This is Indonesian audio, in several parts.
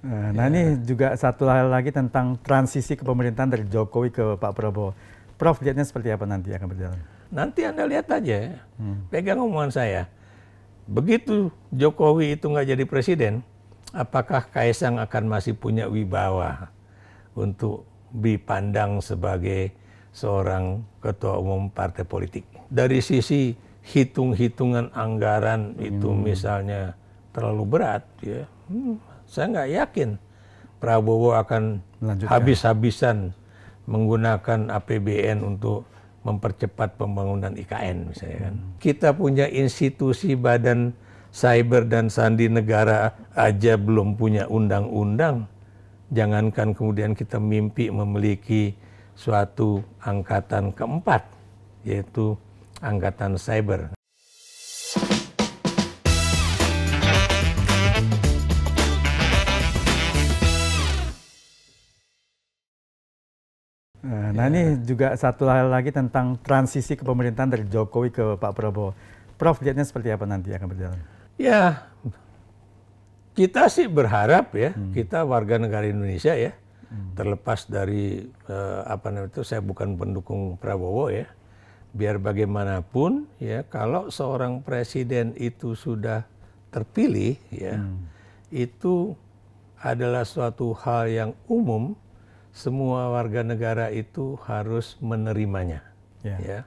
Nah, ini juga satu hal lagi tentang transisi kepemerintahan dari Jokowi ke Pak Prabowo. Prof, lihatnya seperti apa nanti akan berjalan? Nanti Anda lihat aja, pegang omongan saya. Begitu Jokowi itu nggak jadi presiden, apakah Kaisang akan masih punya wibawa untuk dipandang sebagai seorang ketua umum partai politik? Dari sisi hitung-hitungan anggaran itu misalnya terlalu berat, ya, saya nggak yakin Prabowo akan habis-habisan menggunakan APBN untuk mempercepat pembangunan IKN misalnya kan. Kita punya institusi badan cyber dan sandi negara aja belum punya undang-undang. Jangankan kemudian kita mimpi memiliki suatu angkatan keempat, yaitu angkatan cyber. Nah, ini juga satu hal lagi tentang transisi kepemerintahan dari Jokowi ke Pak Prabowo. Prof, lihatnya seperti apa nanti akan berjalan? Ya, kita sih berharap ya, kita warga negara Indonesia ya, terlepas dari apa namanya itu, saya bukan pendukung Prabowo ya. Biar bagaimanapun ya, kalau seorang presiden itu sudah terpilih ya, itu adalah suatu hal yang umum. Semua warga negara itu harus menerimanya. Ya.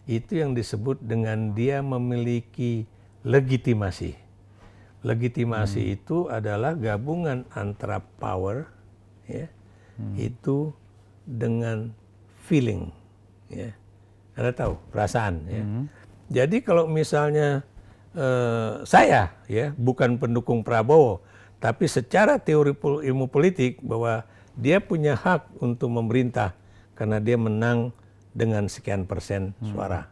Itu yang disebut dengan dia memiliki legitimasi. Legitimasi itu adalah gabungan antara power, ya, itu dengan feeling. Ya. Anda tahu, perasaan. Ya. Jadi kalau misalnya saya ya bukan pendukung Prabowo, tapi secara teori ilmu politik bahwa dia punya hak untuk memerintah karena dia menang dengan sekian persen suara.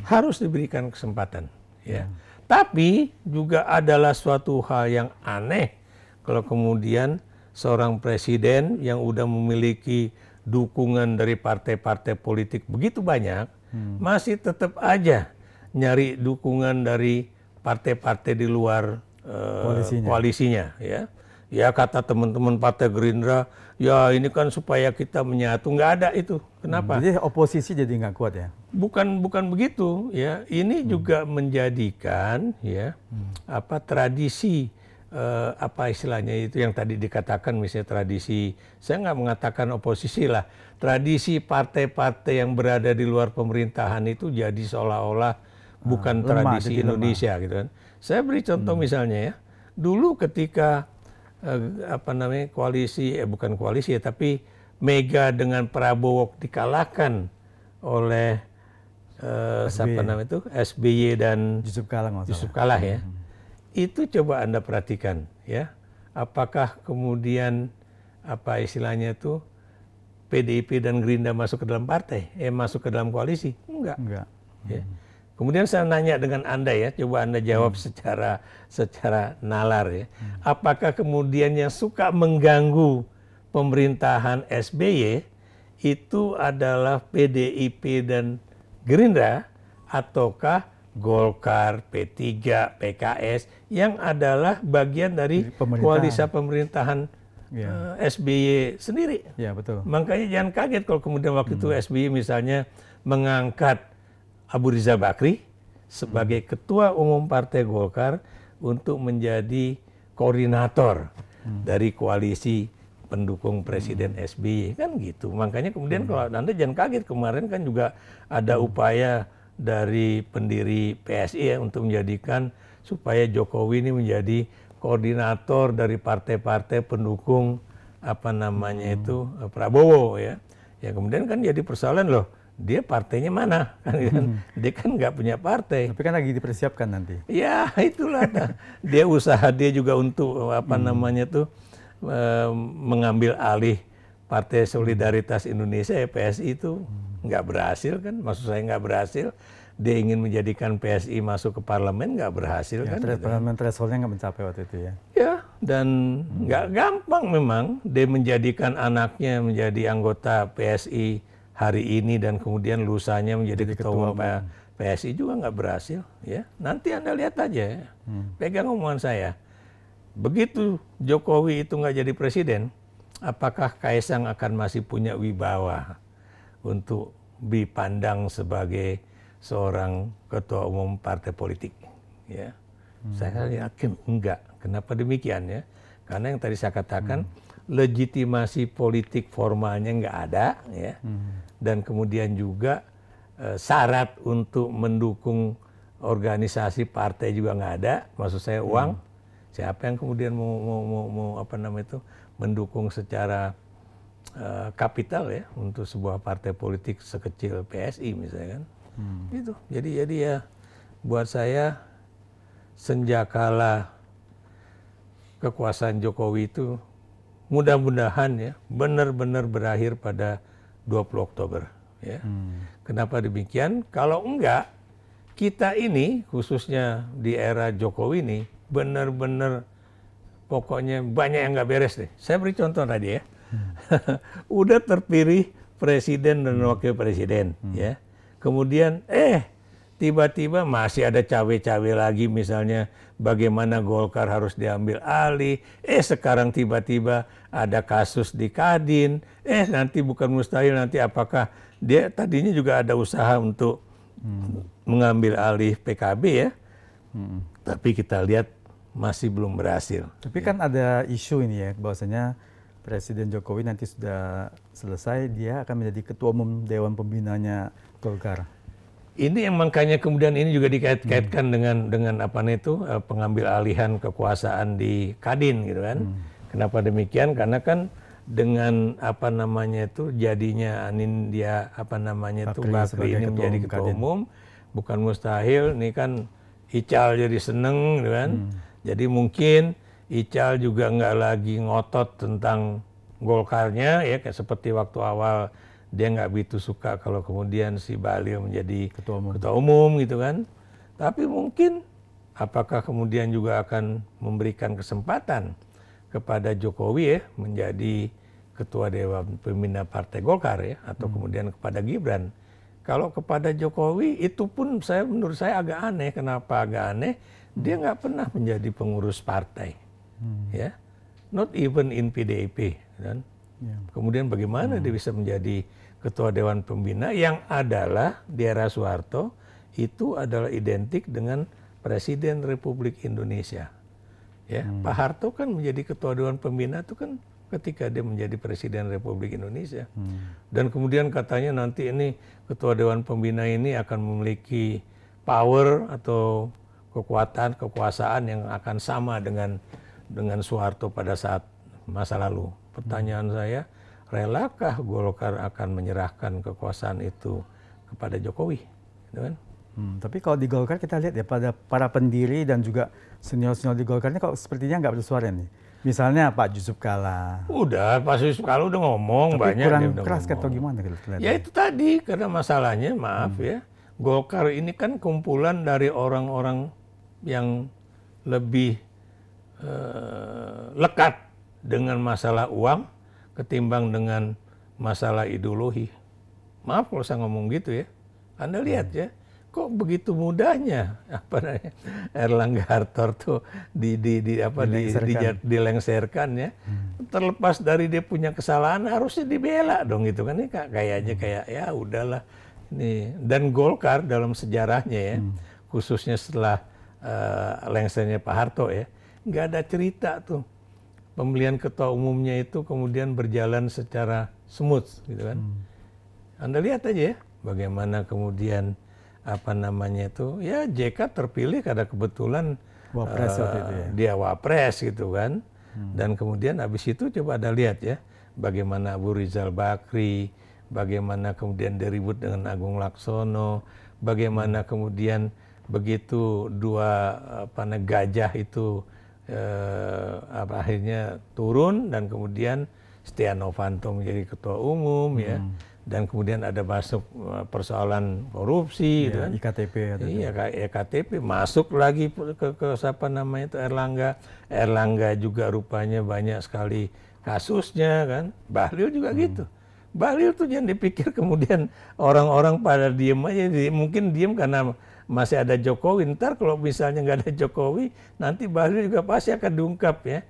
Harus diberikan kesempatan. Ya. Tapi juga adalah suatu hal yang aneh kalau kemudian seorang presiden yang udah memiliki dukungan dari partai-partai politik begitu banyak, masih tetap aja nyari dukungan dari partai-partai di luar koalisinya. Ya. Ya kata teman-teman Partai Gerindra, ya ini kan supaya kita menyatu, nggak ada itu. Kenapa? Jadi oposisi jadi nggak kuat ya? Bukan begitu ya. Ini juga menjadikan ya apa tradisi apa istilahnya itu yang tadi dikatakan misalnya tradisi, saya nggak mengatakan oposisi lah, tradisi partai-partai yang berada di luar pemerintahan itu jadi seolah-olah bukan tradisi Indonesia gitu kan. Saya beri contoh misalnya ya, dulu ketika apa namanya koalisi bukan koalisi ya, tapi Mega dengan Prabowo dikalahkan oleh siapa namanya itu SBY dan Yusuf Kalla ya. Itu coba Anda perhatikan ya, apakah kemudian apa istilahnya itu PDIP dan Gerindra masuk ke dalam partai, masuk ke dalam koalisi? Enggak. Ya. Kemudian saya nanya dengan Anda ya, coba Anda jawab secara nalar ya. Apakah kemudian yang suka mengganggu pemerintahan SBY itu adalah PDIP dan Gerindra ataukah Golkar, P3, PKS yang adalah bagian dari koalisi pemerintahan SBY sendiri? Ya, betul. Makanya jangan kaget kalau kemudian waktu itu SBY misalnya mengangkat Abu Rizal Bakri sebagai ketua umum Partai Golkar untuk menjadi koordinator dari koalisi pendukung Presiden SBY kan gitu. Makanya kemudian kalau Anda jangan kaget, kemarin kan juga ada upaya dari pendiri PSI ya untuk menjadikan supaya Jokowi ini menjadi koordinator dari partai-partai pendukung apa namanya itu Prabowo ya. Ya kemudian kan jadi persoalan loh. Dia partainya mana? Dia kan nggak punya partai. Tapi kan lagi dipersiapkan nanti. Ya itulah. Dia usaha dia juga untuk apa namanya tuh mengambil alih Partai Solidaritas Indonesia ya, PSI itu nggak berhasil kan? Maksud saya nggak berhasil. Dia ingin menjadikan PSI masuk ke parlemen nggak berhasil ya, kan? Parlemen thresholdnya nggak mencapai waktu itu ya. Ya dan nggak gampang memang dia menjadikan anaknya menjadi anggota PSI hari ini dan kemudian lusanya menjadi ketua umum PSI juga nggak berhasil ya. Nanti Anda lihat aja, pegang omongan saya. begitu Jokowi itu nggak jadi presiden, apakah Kaisang akan masih punya wibawa untuk dipandang sebagai seorang ketua umum partai politik? Ya, saya yakin enggak. Kenapa demikian ya? Karena yang tadi saya katakan legitimasi politik formalnya nggak ada, ya, dan kemudian juga syarat untuk mendukung organisasi partai juga nggak ada. Maksud saya uang. Siapa yang kemudian mau apa namanya itu mendukung secara kapital ya untuk sebuah partai politik sekecil PSI misalnya kan? Itu. Jadi ya buat saya senjakala kekuasaan Jokowi itu mudah-mudahan ya benar-benar berakhir pada 20 Oktober ya. Kenapa demikian? Kalau enggak, kita ini khususnya di era Jokowi ini benar-benar pokoknya banyak yang nggak beres deh. Saya beri contoh tadi ya. Udah terpilih presiden dan wakil presiden ya. Kemudian tiba-tiba masih ada cawe-cawe lagi misalnya bagaimana Golkar harus diambil alih. Sekarang tiba-tiba ada kasus di Kadin. Nanti bukan mustahil nanti apakah dia tadinya juga ada usaha untuk mengambil alih PKB ya. Tapi kita lihat masih belum berhasil. Tapi kan ada isu ini ya bahwasanya Presiden Jokowi nanti sudah selesai dia akan menjadi ketua umum Dewan Pembinanya Golkar. Ini yang makanya kemudian ini juga dikait-kaitkan dengan apa itu pengambil alihan kekuasaan di Kadin gitu kan. Kenapa demikian? Karena kan dengan apa namanya itu jadinya Anindya apa namanya itu Bakri ini menjadi ketua umum, bukan mustahil nih kan Ical jadi seneng gitu kan. Jadi mungkin Ical juga nggak lagi ngotot tentang Golkarnya ya kayak seperti waktu awal dia nggak begitu suka kalau kemudian si Bahlil menjadi ketua umum gitu kan. Tapi mungkin apakah kemudian juga akan memberikan kesempatan kepada Jokowi ya menjadi ketua Dewan Pembina Partai Golkar ya atau kemudian kepada Gibran. Kalau kepada Jokowi itu pun menurut saya agak aneh. Kenapa agak aneh? Dia nggak pernah menjadi pengurus partai, ya, not even in PDIP, kan? Kemudian bagaimana dia bisa menjadi ketua Dewan Pembina yang adalah di era Soeharto itu adalah identik dengan Presiden Republik Indonesia, ya. Pak Harto kan menjadi ketua Dewan Pembina itu kan ketika dia menjadi Presiden Republik Indonesia, dan kemudian katanya nanti ini ketua Dewan Pembina ini akan memiliki power atau kekuasaan yang akan sama dengan Soeharto pada saat masa lalu. Pertanyaan saya, relakah Golkar akan menyerahkan kekuasaan itu kepada Jokowi? Gitu kan? Tapi kalau di Golkar kita lihat ya pada para pendiri dan juga senior-senior di Golkar ini kok sepertinya nggak bersuara nih. Misalnya Pak Yusuf Kalla. Udah, Pak Yusuf Kalla udah ngomong tapi banyak. Kurang keras atau gimana? Ya itu tadi, karena masalahnya maaf ya, Golkar ini kan kumpulan dari orang-orang yang lebih lekat dengan masalah uang ketimbang dengan masalah ideologi. Maaf kalau saya ngomong gitu ya. Anda lihat ya, kok begitu mudahnya Erlangga Hartarto dilengserkan ya. Terlepas dari dia punya kesalahan harusnya dibela dong gitu kan. Ini kayaknya kayak ya udahlah ini. Dan Golkar dalam sejarahnya ya, khususnya setelah lengsernya Pak Harto ya, nggak ada cerita tuh pemilihan ketua umumnya itu kemudian berjalan secara smooth gitu kan. Anda lihat aja ya bagaimana kemudian apa namanya itu ya JK terpilih karena kebetulan Wapres waktu itu ya. Dia Wapres gitu kan. Dan kemudian habis itu coba Anda lihat ya bagaimana Abu Rizal Bakri, bagaimana kemudian dia ribut dengan Agung Laksono, bagaimana kemudian begitu dua gajah itu akhirnya turun dan kemudian Setia Novanto menjadi ketua umum ya, dan kemudian ada masuk persoalan korupsi gitu kan. IKTP iya IKTP masuk lagi ke siapa namanya itu Erlangga juga rupanya banyak sekali kasusnya kan. Bahlil juga gitu. Bahlil tuh jangan dipikir kemudian orang-orang pada diem aja, mungkin diem karena masih ada Jokowi. Ntar kalau misalnya nggak ada Jokowi, nanti Bahlil juga pasti akan diungkap ya.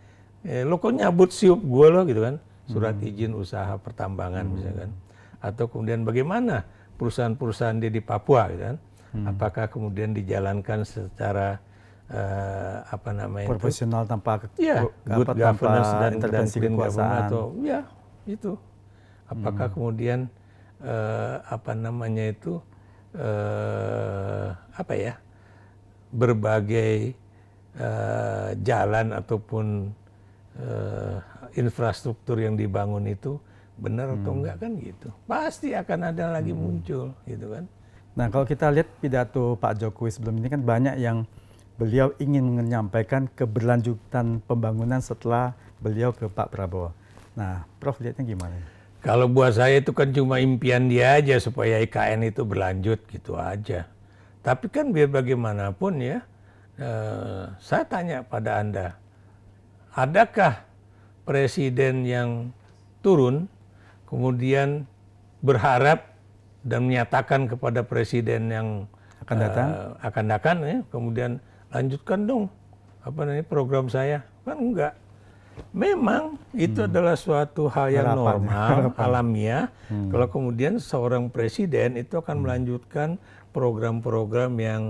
Lo kok nyabut siup gue lo gitu kan. Surat izin usaha pertambangan misalkan. Atau kemudian bagaimana perusahaan-perusahaan dia di Papua gitu kan. Apakah kemudian dijalankan secara apa namanya profesional tanpa good governance dan intervensi kekuasaan atau ya itu apakah kemudian apa namanya itu apa ya berbagai jalan ataupun infrastruktur yang dibangun itu benar atau enggak kan gitu pasti akan ada lagi muncul gitu kan. Nah kalau kita lihat pidato Pak Jokowi sebelum ini kan banyak yang beliau ingin menyampaikan keberlanjutan pembangunan setelah beliau ke Pak Prabowo. Nah, Prof lihatnya gimana? Kalau buat saya itu kan cuma impian dia aja supaya IKN itu berlanjut gitu aja. Tapi kan biar bagaimanapun ya, saya tanya pada Anda, adakah presiden yang turun kemudian berharap dan menyatakan kepada presiden yang akan datang ya, kemudian lanjutkan dong apa namanya program saya kan enggak. Memang itu adalah suatu hal yang normal, alamiah. Kalau kemudian seorang presiden itu akan melanjutkan program-program yang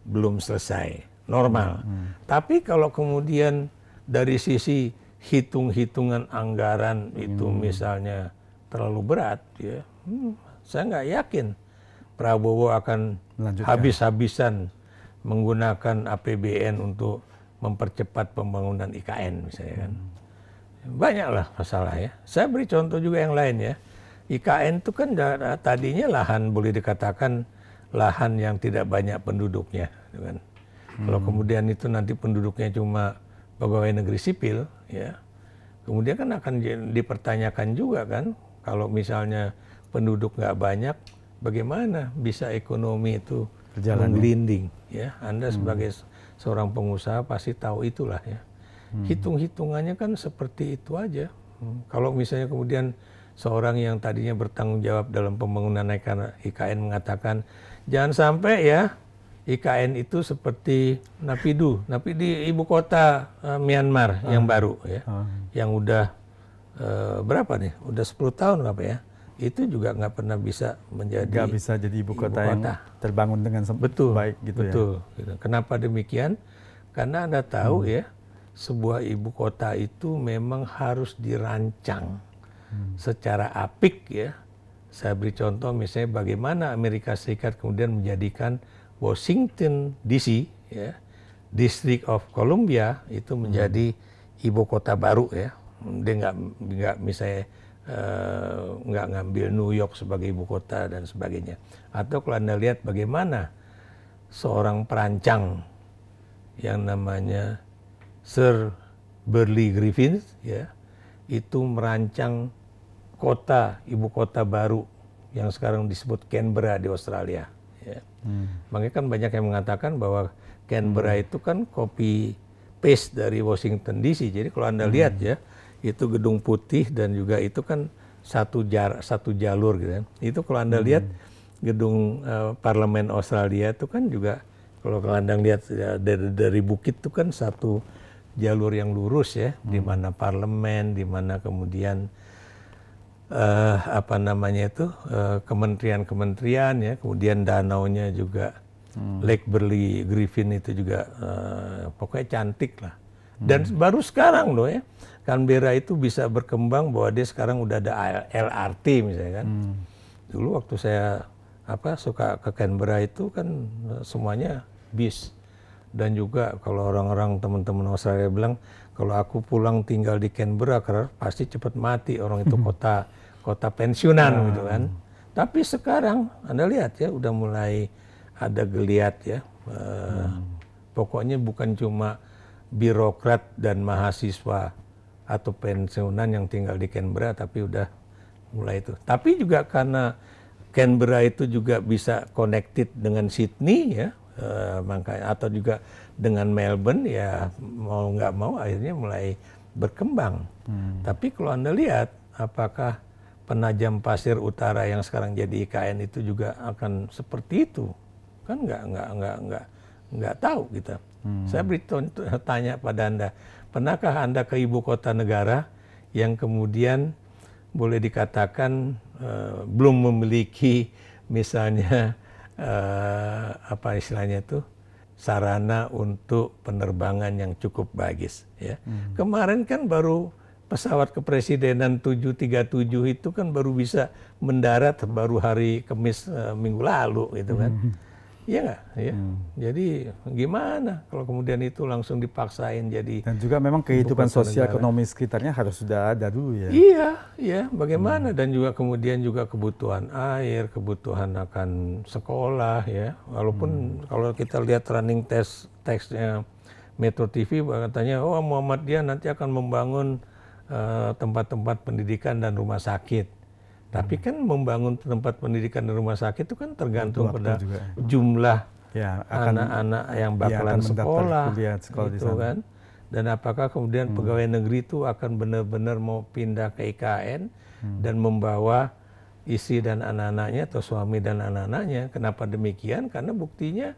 belum selesai, normal. Tapi kalau kemudian dari sisi hitung-hitungan anggaran itu misalnya terlalu berat, ya, saya nggak yakin Prabowo akan habis-habisan menggunakan APBN untuk mempercepat pembangunan IKN misalnya kan. Banyaklah masalah ya. Saya beri contoh juga yang lain ya. IKN itu kan tadinya lahan boleh dikatakan lahan yang tidak banyak penduduknya. Kan. Kalau kemudian itu nanti penduduknya cuma pegawai negeri sipil ya. Kemudian kan akan dipertanyakan juga kan. Kalau misalnya penduduk nggak banyak, bagaimana bisa ekonomi itu menggelinding ya. Anda sebagai seorang pengusaha pasti tahu itulah ya. Hitung-hitungannya kan seperti itu aja. Kalau misalnya kemudian seorang yang tadinya bertanggung jawab dalam pembangunan IKN mengatakan jangan sampai ya IKN itu seperti Naypyidaw di ibu kota Myanmar yang baru ya. Yang udah berapa nih? Udah 10 tahun apa ya? Itu juga nggak pernah bisa menjadi jadi ibu kota yang terbangun dengan baik gitu ya. Betul. Kenapa demikian? Karena Anda tahu ya, sebuah ibu kota itu memang harus dirancang secara apik ya. Saya beri contoh misalnya bagaimana Amerika Serikat kemudian menjadikan Washington DC ya, District of Columbia itu menjadi ibu kota baru ya. Dia nggak misalnya nggak ngambil New York sebagai ibu kota dan sebagainya. Atau kalau Anda lihat bagaimana seorang perancang yang namanya Sir Burley Griffin ya, itu merancang ibu kota baru yang sekarang disebut Canberra di Australia. Ya. Makanya kan banyak yang mengatakan bahwa Canberra itu kan copy paste dari Washington DC. Jadi kalau Anda lihat ya, itu gedung putih dan juga itu kan satu jalur gitu kan. Itu kalau Anda lihat gedung parlemen Australia itu kan juga kalau Anda lihat ya, dari bukit itu kan satu jalur yang lurus ya, di mana parlemen, di mana kemudian apa namanya itu kementerian-kementerian ya, kemudian danaunya juga Lake Burley Griffin itu juga pokoknya cantik lah. Dan baru sekarang loh ya, Canberra itu bisa berkembang bahwa dia sekarang udah ada LRT misalnya kan. Dulu waktu saya suka ke Canberra itu kan semuanya bis. Dan juga kalau orang-orang teman-teman Australia bilang kalau aku pulang tinggal di Canberra karena pasti cepat mati, orang itu kota pensiunan gitu kan. Tapi sekarang Anda lihat ya udah mulai ada geliat ya. Pokoknya bukan cuma birokrat dan mahasiswa atau pensiunan yang tinggal di Canberra, tapi udah mulai itu. Tapi juga karena Canberra itu juga bisa connected dengan Sydney ya, makanya atau juga dengan Melbourne ya, mau nggak mau akhirnya mulai berkembang. Tapi kalau Anda lihat apakah Penajam Pasir Utara yang sekarang jadi IKN itu juga akan seperti itu? Kan nggak tahu kita. Saya beri tanya pada Anda, pernahkah Anda ke ibu kota negara yang kemudian boleh dikatakan belum memiliki misalnya apa istilahnya itu sarana untuk penerbangan yang cukup bagus ya. Kemarin kan baru pesawat kepresidenan 737 itu kan baru bisa mendarat baru hari Kamis minggu lalu gitu kan. Iya nggak? Ya. Jadi gimana kalau kemudian itu langsung dipaksain jadi. Dan juga memang kehidupan sosial ekonomi sekitarnya harus sudah ada dulu ya. Iya. Bagaimana dan juga kemudian juga kebutuhan air, kebutuhan akan sekolah ya. Walaupun kalau kita lihat running teksnya Metro TV katanya, oh Muhammadiyah nanti akan membangun tempat-tempat pendidikan dan rumah sakit. Tapi kan membangun tempat pendidikan dan rumah sakit itu kan tergantung pada jumlah anak-anak yang bakalan sekolah gitu kan. Dan apakah kemudian pegawai negeri itu akan benar-benar mau pindah ke IKN dan membawa istri dan anak-anaknya atau suami dan anak-anaknya. Kenapa demikian? Karena buktinya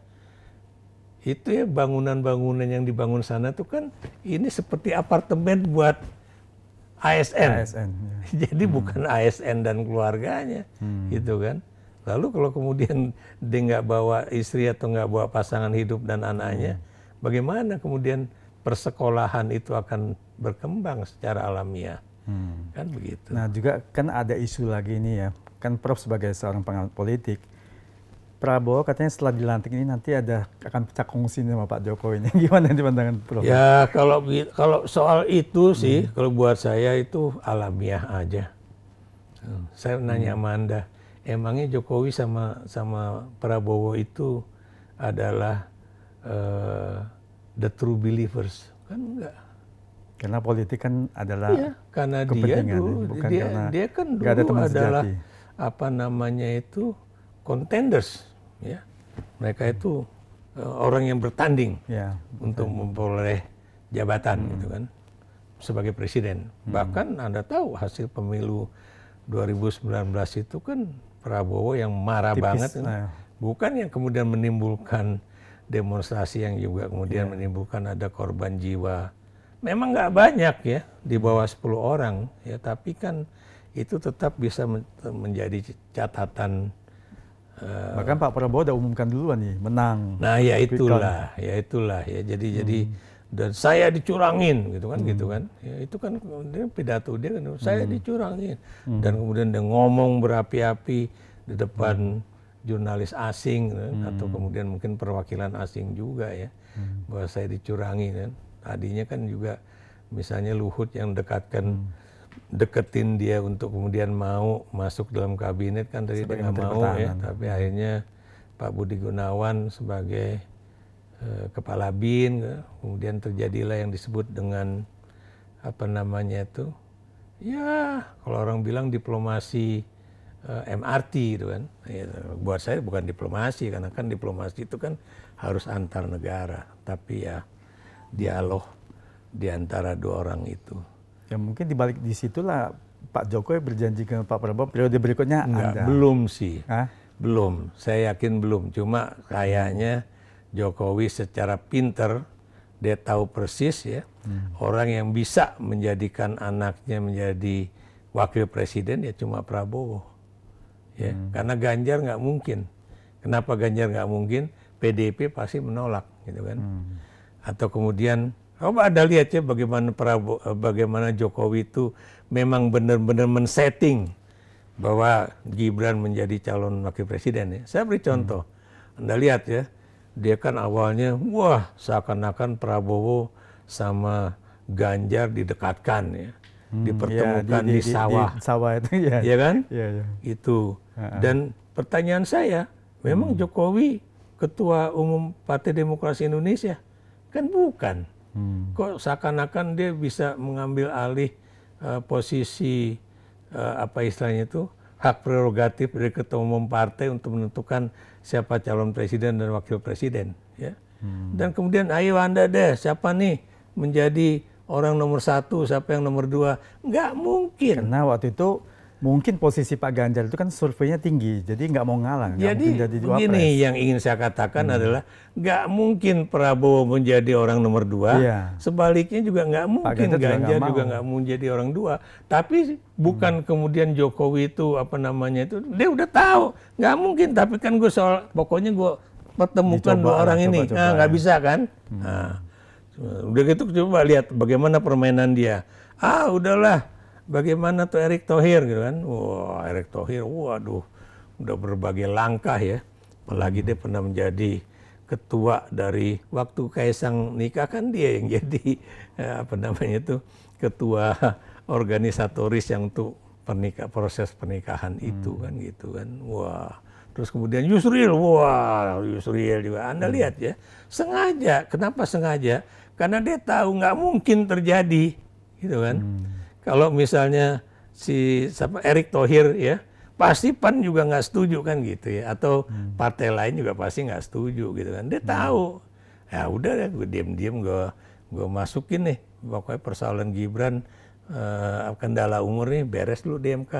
itu ya bangunan-bangunan yang dibangun sana itu kan ini seperti apartemen buat ASN ya. Jadi bukan ASN dan keluarganya, gitu kan. Lalu kalau kemudian dia nggak bawa istri atau nggak bawa pasangan hidup dan anaknya, bagaimana kemudian persekolahan itu akan berkembang secara alamiah, kan begitu. Nah juga kan ada isu lagi ini ya, kan Prof sebagai seorang pengamat politik, Prabowo katanya setelah dilantik ini nanti akan pecah kongsi sama Pak Jokowi. Gimana di pandangan Prof? Ya kalau soal itu sih, kalau buat saya itu alamiah aja. Saya nanya sama Anda, emangnya Jokowi sama Prabowo itu adalah the true believers? Kan enggak. Karena politik kan adalah karena kepentingan, bukan karena dia kan dulu adalah apa namanya itu contenders. Ya, mereka itu orang yang bertanding untuk memperoleh jabatan gitu kan sebagai presiden. Bahkan Anda tahu hasil pemilu 2019 itu kan Prabowo yang marah banget, bukan yang kemudian menimbulkan demonstrasi yang juga kemudian menimbulkan ada korban jiwa. Memang nggak banyak ya, di bawah 10 orang ya, tapi kan itu tetap bisa menjadi catatan. Bahkan Pak Prabowo udah umumkan duluan nih menang. Nah ya itulah ya. Jadi dan saya dicurangin gitu kan. Ya, itu kan dia pidato dia kan saya dicurangin dan kemudian dia ngomong berapi-api di depan jurnalis asing atau kemudian mungkin perwakilan asing juga ya bahwa saya dicurangi kan. Tadinya kan juga misalnya Luhut yang deketin dia untuk kemudian mau masuk dalam kabinet kan tadi dia nggak mau ya, tapi akhirnya Pak Budi Gunawan sebagai kepala BIN, kemudian terjadilah yang disebut dengan apa namanya itu ya kalau orang bilang diplomasi MRT gitu kan. Ya, buat saya bukan diplomasi karena kan diplomasi itu kan harus antar negara, tapi ya dialog di antara dua orang itu. Ya mungkin dibalik di situlah Pak Jokowi berjanji ke Pak Prabowo periode berikutnya Anda. Belum sih. Belum. Saya yakin belum. Cuma kayaknya Jokowi secara pinter dia tahu persis ya orang yang bisa menjadikan anaknya menjadi wakil presiden ya cuma Prabowo. Ya, karena Ganjar nggak mungkin. Kenapa Ganjar nggak mungkin? PDIP pasti menolak gitu kan. Atau kemudian coba Anda lihat ya bagaimana Jokowi itu memang benar-benar men-setting bahwa Gibran menjadi calon wakil presiden ya. Saya beri contoh. Anda lihat ya, dia kan awalnya wah seakan-akan Prabowo sama Ganjar didekatkan ya. Dipertemukan di sawah. Di sawah itu ya. Ya kan? Ya. Itu. Dan pertanyaan saya, memang Jokowi ketua umum Partai Demokrasi Indonesia? Kan bukan. Kok seakan-akan dia bisa mengambil alih posisi apa istilahnya itu hak prerogatif dari ketua umum partai untuk menentukan siapa calon presiden dan wakil presiden ya. Dan kemudian ayo Anda deh siapa nih menjadi orang nomor 1, siapa yang nomor 2? Nggak mungkin. Karena waktu itu mungkin posisi Pak Ganjar itu kan surveinya tinggi, jadi nggak mau ngalah. Jadi begini yang ingin saya katakan adalah nggak mungkin Prabowo menjadi orang nomor 2, sebaliknya juga nggak mungkin Ganjar juga nggak mau jadi orang 2. Tapi bukan kemudian Jokowi itu apa namanya itu dia udah tahu nggak mungkin. Tapi kan gue soal pokoknya gue pertemukan dua orang ini, nggak bisa kan? Nah, udah gitu coba lihat bagaimana permainan dia. Udahlah. Bagaimana tuh Erick Thohir gitu kan? Wah, Erick Thohir, waduh, udah berbagai langkah ya. Apalagi dia pernah menjadi ketua dari waktu Kaisang nikah kan dia yang jadi apa namanya itu ketua organisatoris yang untuk proses pernikahan itu kan gitu kan. Wah, terus kemudian Yusril, wah Yusril juga Anda lihat ya, sengaja. Kenapa sengaja? Karena dia tahu nggak mungkin terjadi, gitu kan. Kalau misalnya si Erick Thohir ya, pasti PAN juga nggak setuju kan gitu ya, atau partai lain juga pasti nggak setuju gitu kan. Dia tahu, ya udah gue diam-diam gue masukin nih, pokoknya persoalan Gibran kendala umur nih beres dulu di MK.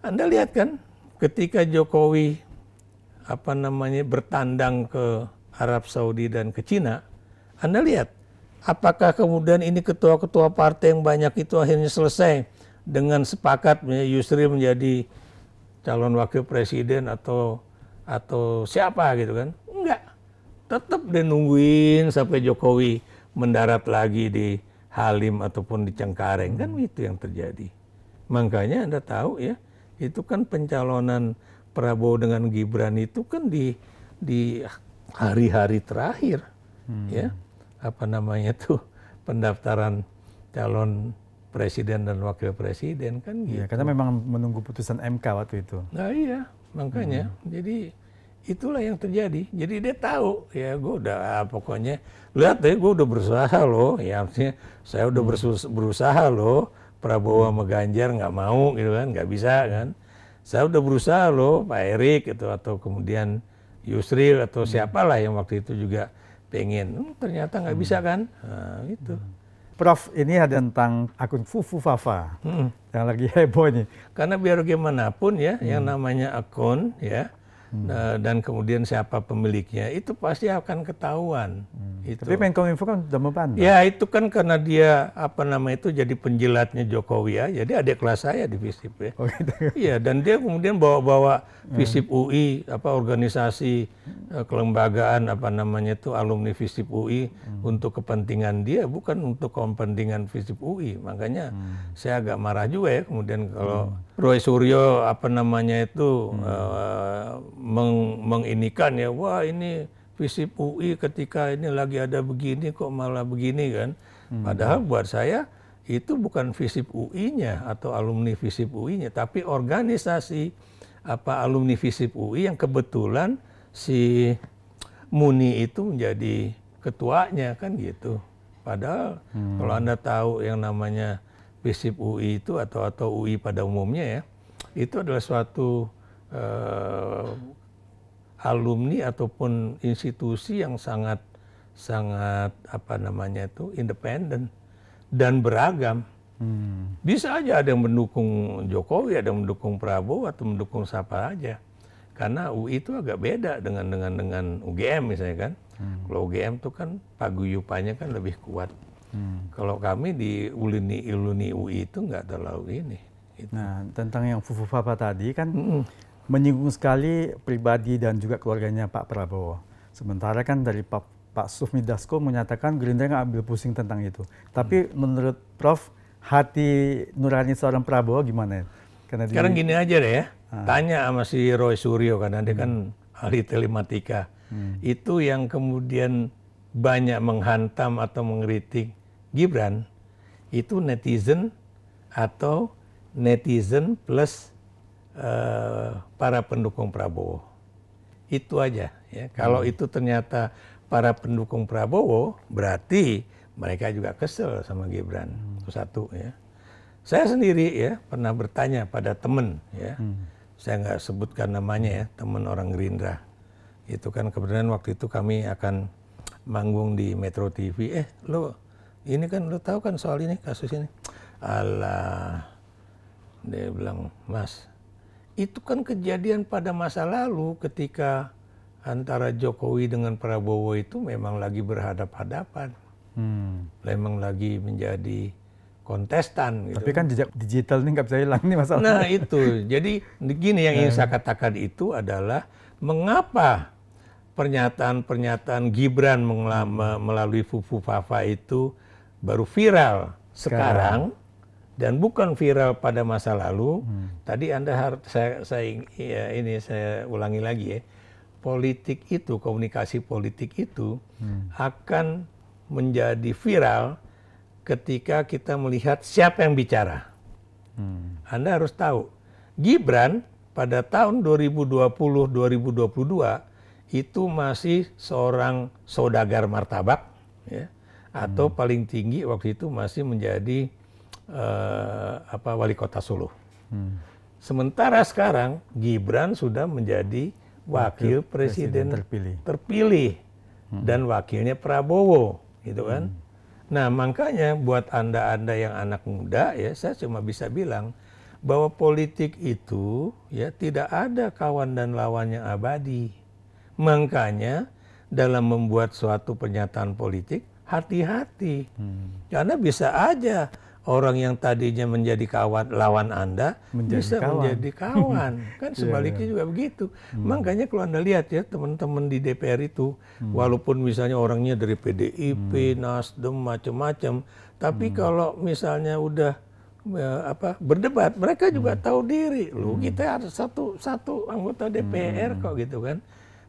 Anda lihat kan, ketika Jokowi apa namanya bertandang ke Arab Saudi dan ke Cina, Anda lihat. Apakah kemudian ini ketua-ketua partai yang banyak itu akhirnya selesai dengan sepakat Yusril menjadi calon wakil presiden atau siapa gitu kan? Enggak. Tetap dia nungguin sampai Jokowi mendarat lagi di Halim ataupun di Cengkareng. Kan itu yang terjadi. Makanya Anda tahu ya, itu kan pencalonan Prabowo dengan Gibran itu kan di hari-hari terakhir ya. Apa namanya tuh pendaftaran calon presiden dan wakil presiden kan gitu. Ya, karena memang menunggu putusan MK waktu itu. Nah iya, makanya. Jadi itulah yang terjadi. Jadi dia tahu, ya gue udah pokoknya, lihat deh gue udah berusaha loh. Ya artinya saya udah berusaha loh. Prabowo sama Ganjar nggak mau gitu kan, nggak bisa kan. Saya udah berusaha loh, Pak Erik gitu, atau kemudian Yusril atau siapalah yang waktu itu juga pengen, ternyata nggak bisa kan, nah, gitu. Prof, ini ada tentang akun Fufu Fafa yang lagi heboh ini. Karena biar bagaimanapun ya, yang namanya akun ya, dan kemudian siapa pemiliknya itu pasti akan ketahuan. Itu. Tapi Menkominfo kan sudah membantah. Ya itu kan karena dia apa nama itu jadi penjilatnya Jokowi ya, jadi adik kelas saya di FISIP ya. Oh, gitu. Iya, dan dia kemudian bawa FISIP UI, apa organisasi kelembagaan apa namanya itu alumni FISIP UI untuk kepentingan dia, bukan untuk kepentingan FISIP UI. Makanya saya agak marah juga ya kemudian kalau Roy Suryo apa namanya itu menginikan ya, wah ini FISIP UI ketika ini lagi ada begini kok malah begini kan. Padahal buat saya itu bukan FISIP UI-nya atau alumni FISIP UI-nya, tapi organisasi apa alumni FISIP UI yang kebetulan si Muni itu menjadi ketuanya kan gitu. Padahal kalau Anda tahu yang namanya FISIP UI itu atau UI pada umumnya ya, itu adalah suatu alumni ataupun institusi yang sangat apa namanya itu independen dan beragam. Bisa aja ada yang mendukung Jokowi, ada yang mendukung Prabowo atau mendukung siapa aja. Karena UI itu agak beda dengan UGM misalnya kan. Kalau UGM itu kan paguyupannya kan lebih kuat. Kalau kami di alumni UI itu nggak terlalu ini. Gitu. Nah, tentang yang Fufu Fafa tadi kan menyinggung sekali pribadi dan juga keluarganya Pak Prabowo. Sementara kan dari Pak Sufmi Dasko menyatakan Gerindra nggak ambil pusing tentang itu. Tapi menurut Prof, hati nurani seorang Prabowo gimana? Sekarang gini aja deh ya, tanya sama si Roy Suryo karena dia kan ahli telematika. Itu yang kemudian banyak menghantam atau mengkritik Gibran, itu netizen atau netizen plus para pendukung Prabowo. Itu aja ya. Kalau itu ternyata para pendukung Prabowo, berarti mereka juga kesel sama Gibran. Itu satu ya. Saya sendiri ya pernah bertanya pada teman ya. Saya nggak sebutkan namanya ya, teman orang Gerindra. Itu kan kebetulan waktu itu kami akan manggung di Metro TV. Lo ini kan lo tahu kan soal ini, kasus ini. Alah, Dia bilang, Mas, itu kan kejadian pada masa lalu ketika antara Jokowi dengan Prabowo itu memang lagi berhadap-hadapan. Memang lagi menjadi kontestan. Gitu. Tapi kan jejak digital ini nggak bisa hilang nih masalah. Nah itu, jadi begini yang ingin saya katakan itu adalah mengapa pernyataan-pernyataan Gibran melalui Fufu Fafa itu baru viral sekarang dan bukan viral pada masa lalu. Tadi Anda harus saya ulangi lagi ya. Politik itu, komunikasi politik itu akan menjadi viral ketika kita melihat siapa yang bicara. Anda harus tahu, Gibran pada tahun 2020-2022 itu masih seorang saudagar martabak, ya, atau paling tinggi waktu itu masih menjadi wali kota Solo. Sementara sekarang Gibran sudah menjadi wakil presiden terpilih dan wakilnya Prabowo, gitu kan? Nah makanya buat anda yang anak muda ya, saya cuma bisa bilang bahwa politik itu ya tidak ada kawan dan lawan yang abadi. Makanya dalam membuat suatu pernyataan politik hati-hati, karena bisa aja orang yang tadinya menjadi lawan Anda bisa menjadi kawan. Kan sebaliknya juga begitu. Makanya kalau Anda lihat ya teman-teman di DPR itu, walaupun misalnya orangnya dari PDIP, Nasdem, macam-macam, tapi kalau misalnya udah berdebat, mereka juga tahu diri. Loh, kita ada satu anggota DPR kok gitu kan.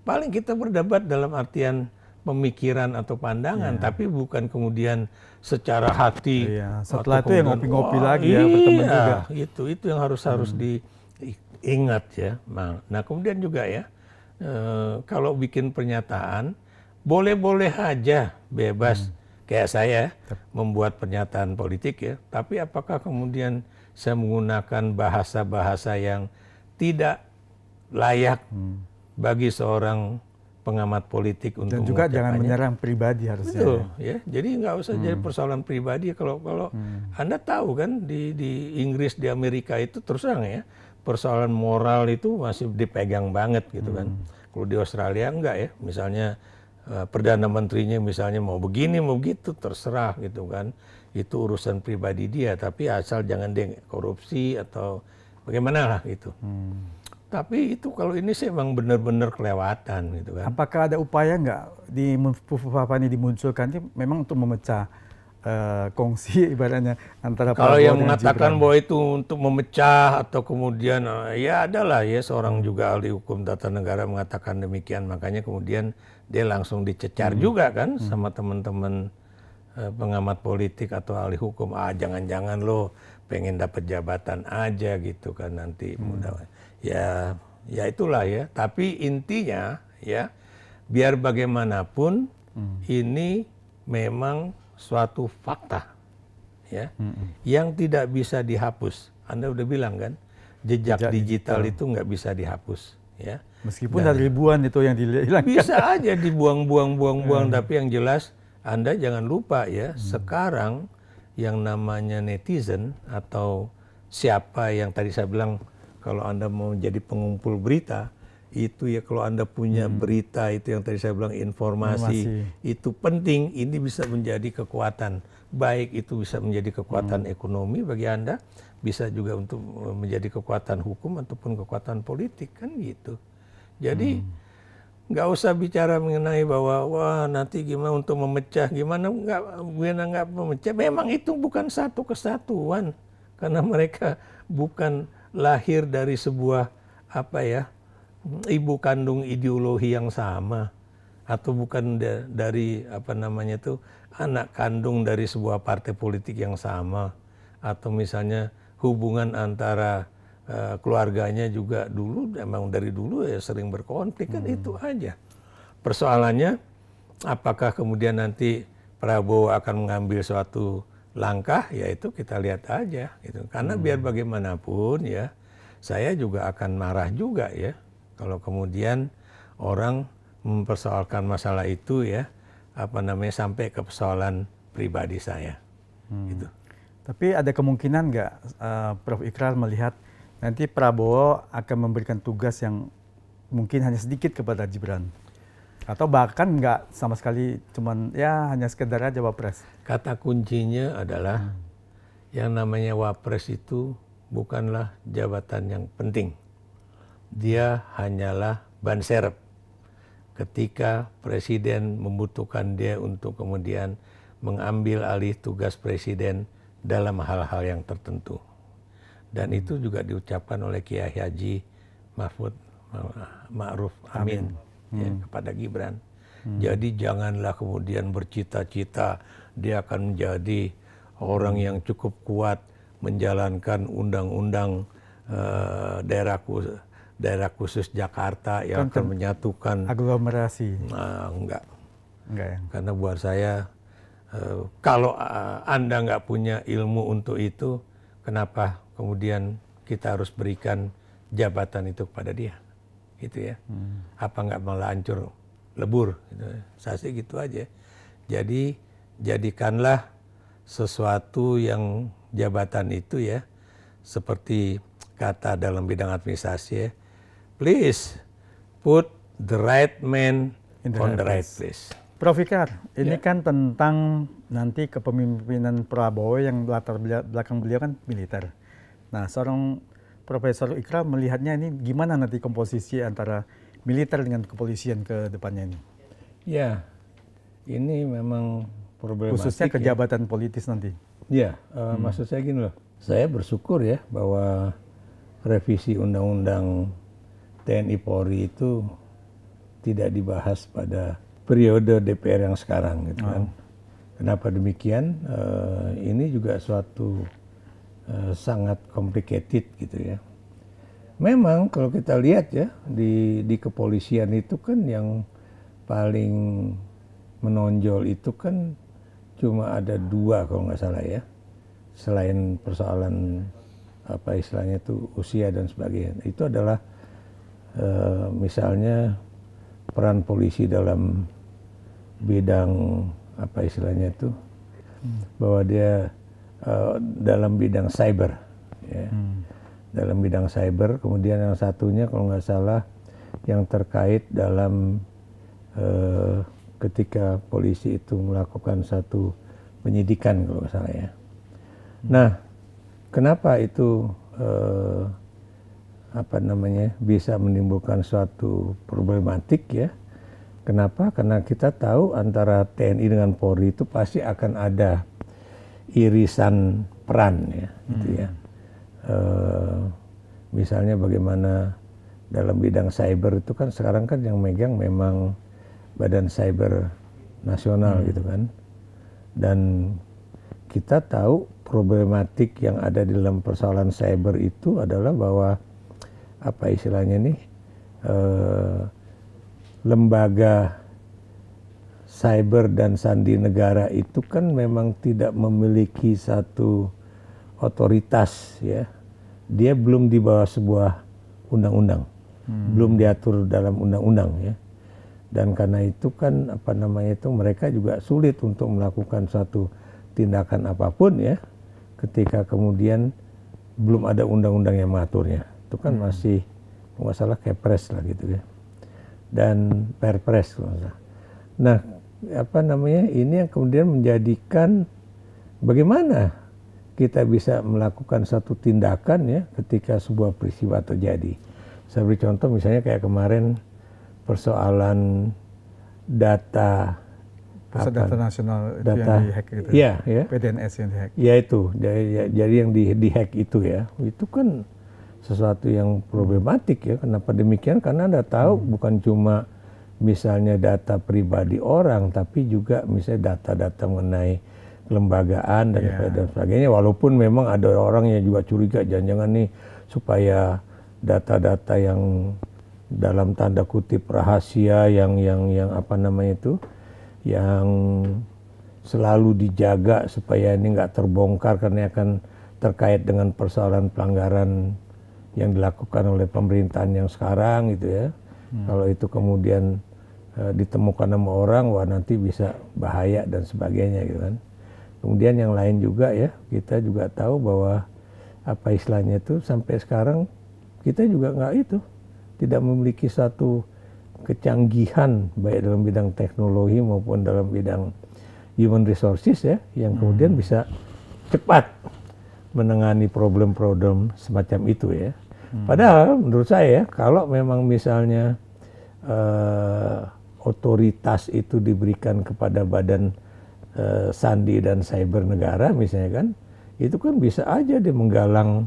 Paling kita berdebat dalam artian pemikiran atau pandangan, tapi bukan kemudian secara hati. Setelah itu yang ngopi-ngopi lagi ya, berteman juga. Itu yang harus diingat ya. Nah kemudian juga ya, kalau bikin pernyataan, boleh-boleh aja bebas kayak saya membuat pernyataan politik ya. Tapi apakah kemudian saya menggunakan bahasa-bahasa yang tidak layak bagi seorang pengamat politik untuk dan juga jangan menyerang pribadi harusnya. Betul, ya. Jadi nggak usah jadi persoalan pribadi. Kalau Anda tahu kan di Inggris, di Amerika itu terus terang ya, persoalan moral itu masih dipegang banget gitu kan. Kalau di Australia enggak ya, misalnya perdana menterinya misalnya mau begini mau begitu terserah gitu kan. Itu urusan pribadi dia, tapi asal jangan dia korupsi atau bagaimana lah gitu. Tapi itu kalau ini sih emang benar-benar kelewatan gitu kan. Apakah ada upaya nggak di Fufu Fafa ini dimunculkan ini memang untuk memecah kongsi ibaratnya antara kalau yang mengatakan bahwa itu untuk memecah atau kemudian ya adalah ya seorang juga ahli hukum tata negara mengatakan demikian, makanya kemudian dia langsung dicecar juga kan sama teman-teman pengamat politik atau ahli hukum. Jangan-jangan lo pengen dapat jabatan aja gitu kan nanti mudah. Ya itulah ya. Tapi intinya ya biar bagaimanapun ini memang suatu fakta ya yang tidak bisa dihapus. Anda udah bilang kan jejak digital itu nggak bisa dihapus ya. Meskipun ada ribuan itu yang dihilangkan. Bisa aja dibuang-buang, tapi yang jelas Anda jangan lupa ya sekarang yang namanya netizen atau siapa yang tadi saya bilang kalau Anda mau jadi pengumpul berita, itu ya kalau Anda punya berita itu yang tadi saya bilang informasi itu penting, ini bisa menjadi kekuatan. Baik itu bisa menjadi kekuatan ekonomi bagi Anda, bisa juga untuk menjadi kekuatan hukum ataupun kekuatan politik kan gitu. Jadi nggak usah bicara mengenai bahwa wah nanti gimana untuk memecah, gimana nggak memecah. Memang itu bukan satu kesatuan karena mereka bukan lahir dari sebuah ibu kandung ideologi yang sama atau bukan dari anak kandung dari sebuah partai politik yang sama atau misalnya hubungan antara keluarganya juga dulu emang dari dulu ya sering berkonflik kan itu aja. Persoalannya apakah kemudian nanti Prabowo akan mengambil suatu langkah, ya itu kita lihat aja gitu. Karena biar bagaimanapun ya, saya juga akan marah juga ya kalau kemudian orang mempersoalkan masalah itu ya, sampai ke persoalan pribadi saya. Gitu. Tapi ada kemungkinan nggak Prof. Ikrar melihat nanti Prabowo akan memberikan tugas yang mungkin hanya sedikit kepada Gibran? Atau bahkan nggak sama sekali, cuman ya hanya sekedar aja wapres? Kata kuncinya adalah yang namanya wapres itu bukanlah jabatan yang penting. Dia hanyalah ban serep ketika presiden membutuhkan dia untuk kemudian mengambil alih tugas presiden dalam hal-hal yang tertentu. Dan itu juga diucapkan oleh Kiai Haji Mahfud Ma'ruf Amin ya, kepada Gibran. Jadi janganlah kemudian bercita-cita dia akan menjadi orang yang cukup kuat menjalankan undang-undang daerah khusus Jakarta yang akan menyatukan aglomerasi. Enggak ya? Karena buat saya kalau Anda nggak punya ilmu untuk itu, kenapa kemudian kita harus berikan jabatan itu kepada dia, gitu ya? Apa nggak malah hancur lebur? Gitu. Saya sih gitu aja. Jadi jadikanlah sesuatu yang jabatan itu ya, seperti kata dalam bidang administrasi ya, please put the right man on the right place. Prof. Ikrar, ini kan tentang nanti kepemimpinan Prabowo yang latar belakang beliau kan militer. Nah, seorang Profesor Ikrar melihatnya ini gimana nanti komposisi antara militer dengan kepolisian ke depannya ini? Ya, ini memang problematik. Khususnya ke jabatan politis nanti. Ya, maksud saya gini loh. Saya bersyukur ya bahwa revisi Undang-Undang TNI Polri itu tidak dibahas pada periode DPR yang sekarang gitu kan. Kenapa demikian? Ini juga suatu sangat complicated gitu ya. Memang kalau kita lihat ya di kepolisian itu kan yang paling menonjol itu kan cuma ada 2 kalau nggak salah ya. Selain persoalan apa istilahnya itu usia dan sebagainya. Itu adalah misalnya peran polisi dalam bidang apa istilahnya itu bahwa dia dalam bidang cyber ya. Dalam bidang cyber, kemudian yang satunya kalau nggak salah yang terkait dalam ketika polisi itu melakukan satu penyidikan kalau nggak salah ya. Nah, kenapa itu apa namanya bisa menimbulkan suatu problematik ya? Kenapa? Karena kita tahu antara TNI dengan Polri itu pasti akan ada irisan peran ya, gitu ya. Misalnya bagaimana dalam bidang cyber itu kan sekarang kan yang megang memang Badan Cyber Nasional gitu kan. Dan kita tahu problematik yang ada di dalam persoalan cyber itu adalah bahwa apa istilahnya nih lembaga cyber dan sandi negara itu kan memang tidak memiliki satu otoritas ya. Dia belum di bawah sebuah undang-undang, belum diatur dalam undang-undang ya. Dan karena itu kan apa namanya itu mereka juga sulit untuk melakukan suatu tindakan apapun ya, ketika kemudian belum ada undang-undang yang mengaturnya. Itu kan masih masalah kepres lah gitu ya. Dan perpres. Nah, apa namanya ini yang kemudian menjadikan bagaimana kita bisa melakukan satu tindakan ya ketika sebuah peristiwa terjadi. Saya beri contoh misalnya kayak kemarin persoalan data Pusat Data Nasional itu data, yang dihack gitu. Iya, ya. PDNS yang dihack. Ya itu, jadi yang dihack itu ya. Itu kan sesuatu yang problematik ya. Kenapa demikian? Karena Anda tahu bukan cuma misalnya data pribadi orang, tapi juga misalnya data-data mengenai kelembagaan dan sebagainya. Walaupun memang ada orang yang juga curiga jangan-jangan nih supaya data-data yang dalam tanda kutip rahasia yang apa namanya itu yang selalu dijaga supaya ini nggak terbongkar karena akan terkait dengan persoalan pelanggaran yang dilakukan oleh pemerintahan yang sekarang gitu ya. Kalau itu kemudian ditemukan sama orang, wah nanti bisa bahaya dan sebagainya gitu kan. Kemudian yang lain juga ya, kita juga tahu bahwa apa istilahnya itu sampai sekarang kita juga tidak memiliki satu kecanggihan baik dalam bidang teknologi maupun dalam bidang human resources ya, yang kemudian bisa cepat menangani problem-problem semacam itu ya. Padahal menurut saya kalau memang misalnya otoritas itu diberikan kepada badan sandi dan cyber negara misalnya kan, itu kan bisa aja dia menggalang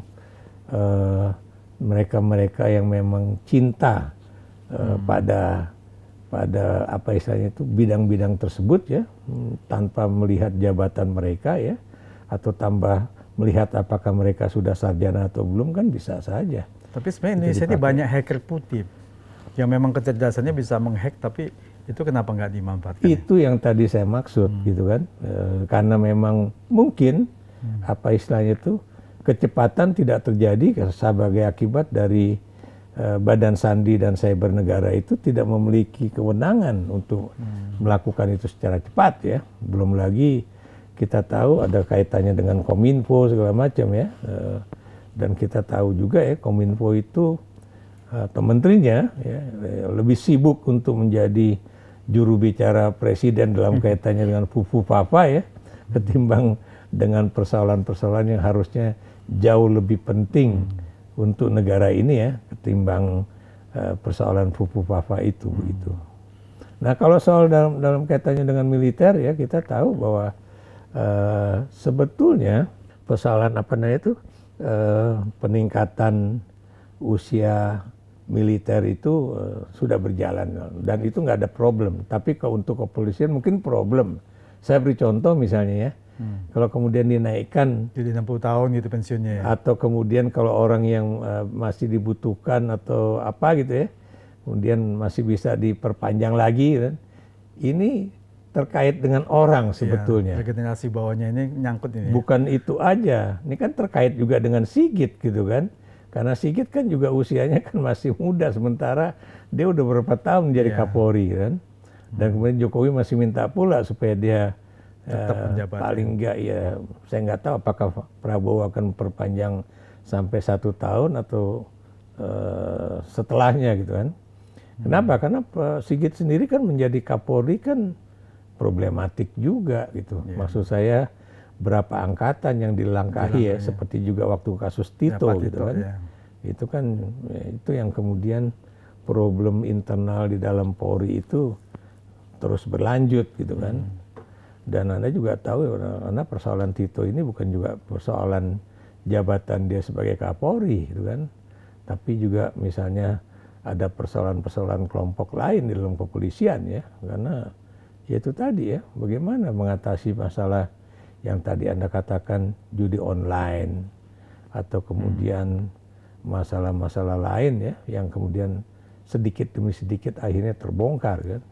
mereka-mereka yang memang cinta pada apa istilahnya itu bidang-bidang tersebut ya, tanpa melihat jabatan mereka ya, atau tambah melihat apakah mereka sudah sarjana atau belum, kan bisa saja. Tapi sebenarnya Indonesia ini banyak hacker putih yang memang kecerdasannya bisa menghack, tapi itu kenapa nggak dimanfaatkan? Itu yang tadi saya maksud gitu kan, karena memang mungkin apa istilahnya itu kecepatan tidak terjadi sebagai akibat dari badan sandi dan cyber negara itu tidak memiliki kewenangan untuk melakukan itu secara cepat ya. Belum lagi kita tahu ada kaitannya dengan Kominfo segala macam ya, dan kita tahu juga ya Kominfo itu atau menterinya ya, lebih sibuk untuk menjadi juru bicara presiden dalam kaitannya dengan fufu papa ya, ketimbang dengan persoalan-persoalan yang harusnya jauh lebih penting untuk negara ini ya, ketimbang persoalan fufu papa itu begitu. Nah kalau soal dalam kaitannya dengan militer ya, kita tahu bahwa sebetulnya persoalan apa namanya itu peningkatan usia militer itu sudah berjalan dan itu nggak ada problem. Tapi kalau untuk kepolisian mungkin problem. Saya beri contoh misalnya ya, kalau kemudian dinaikkan jadi 60 tahun gitu pensiunnya ya. Atau kemudian kalau orang yang masih dibutuhkan atau apa gitu ya, kemudian masih bisa diperpanjang lagi kan. Ini terkait dengan orang sebetulnya. Ya, generasi bawahnya ini nyangkut ini. Bukan itu aja, ini kan terkait juga dengan Sigit gitu kan. Karena Sigit kan juga usianya kan masih muda, sementara dia udah berapa tahun menjadi Kapolri kan. Dan kemudian Jokowi masih minta pula supaya dia paling enggak ya, saya nggak tahu apakah Prabowo akan perpanjang sampai 1 tahun atau setelahnya gitu kan. Kenapa? Karena Sigit sendiri kan menjadi Kapolri kan problematik juga gitu. Maksud saya berapa angkatan yang dilangkahi ya, seperti juga waktu kasus Tito gitu kan. Itu kan itu yang kemudian problem internal di dalam Polri itu terus berlanjut gitu kan. Dan Anda juga tahu karena persoalan Tito ini bukan juga persoalan jabatan dia sebagai Kapolri gitu kan. Tapi juga misalnya ada persoalan-persoalan kelompok lain di dalam kepolisian ya. Karena ya itu tadi ya, bagaimana mengatasi masalah yang tadi Anda katakan judi online atau kemudian masalah-masalah lain ya yang kemudian sedikit demi sedikit akhirnya terbongkar kan.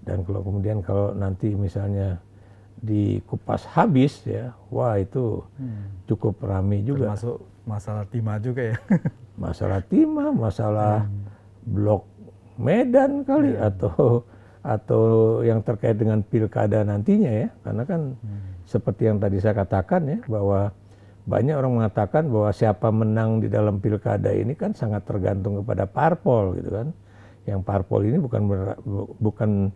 Dan kalau nanti misalnya dikupas habis ya, wah itu cukup ramai juga. Termasuk masalah timah juga ya. Masalah timah, masalah blok Medan kali atau yang terkait dengan pilkada nantinya ya, karena kan seperti yang tadi saya katakan ya, bahwa banyak orang mengatakan bahwa siapa menang di dalam pilkada ini kan sangat tergantung kepada parpol gitu kan. Yang parpol ini bukan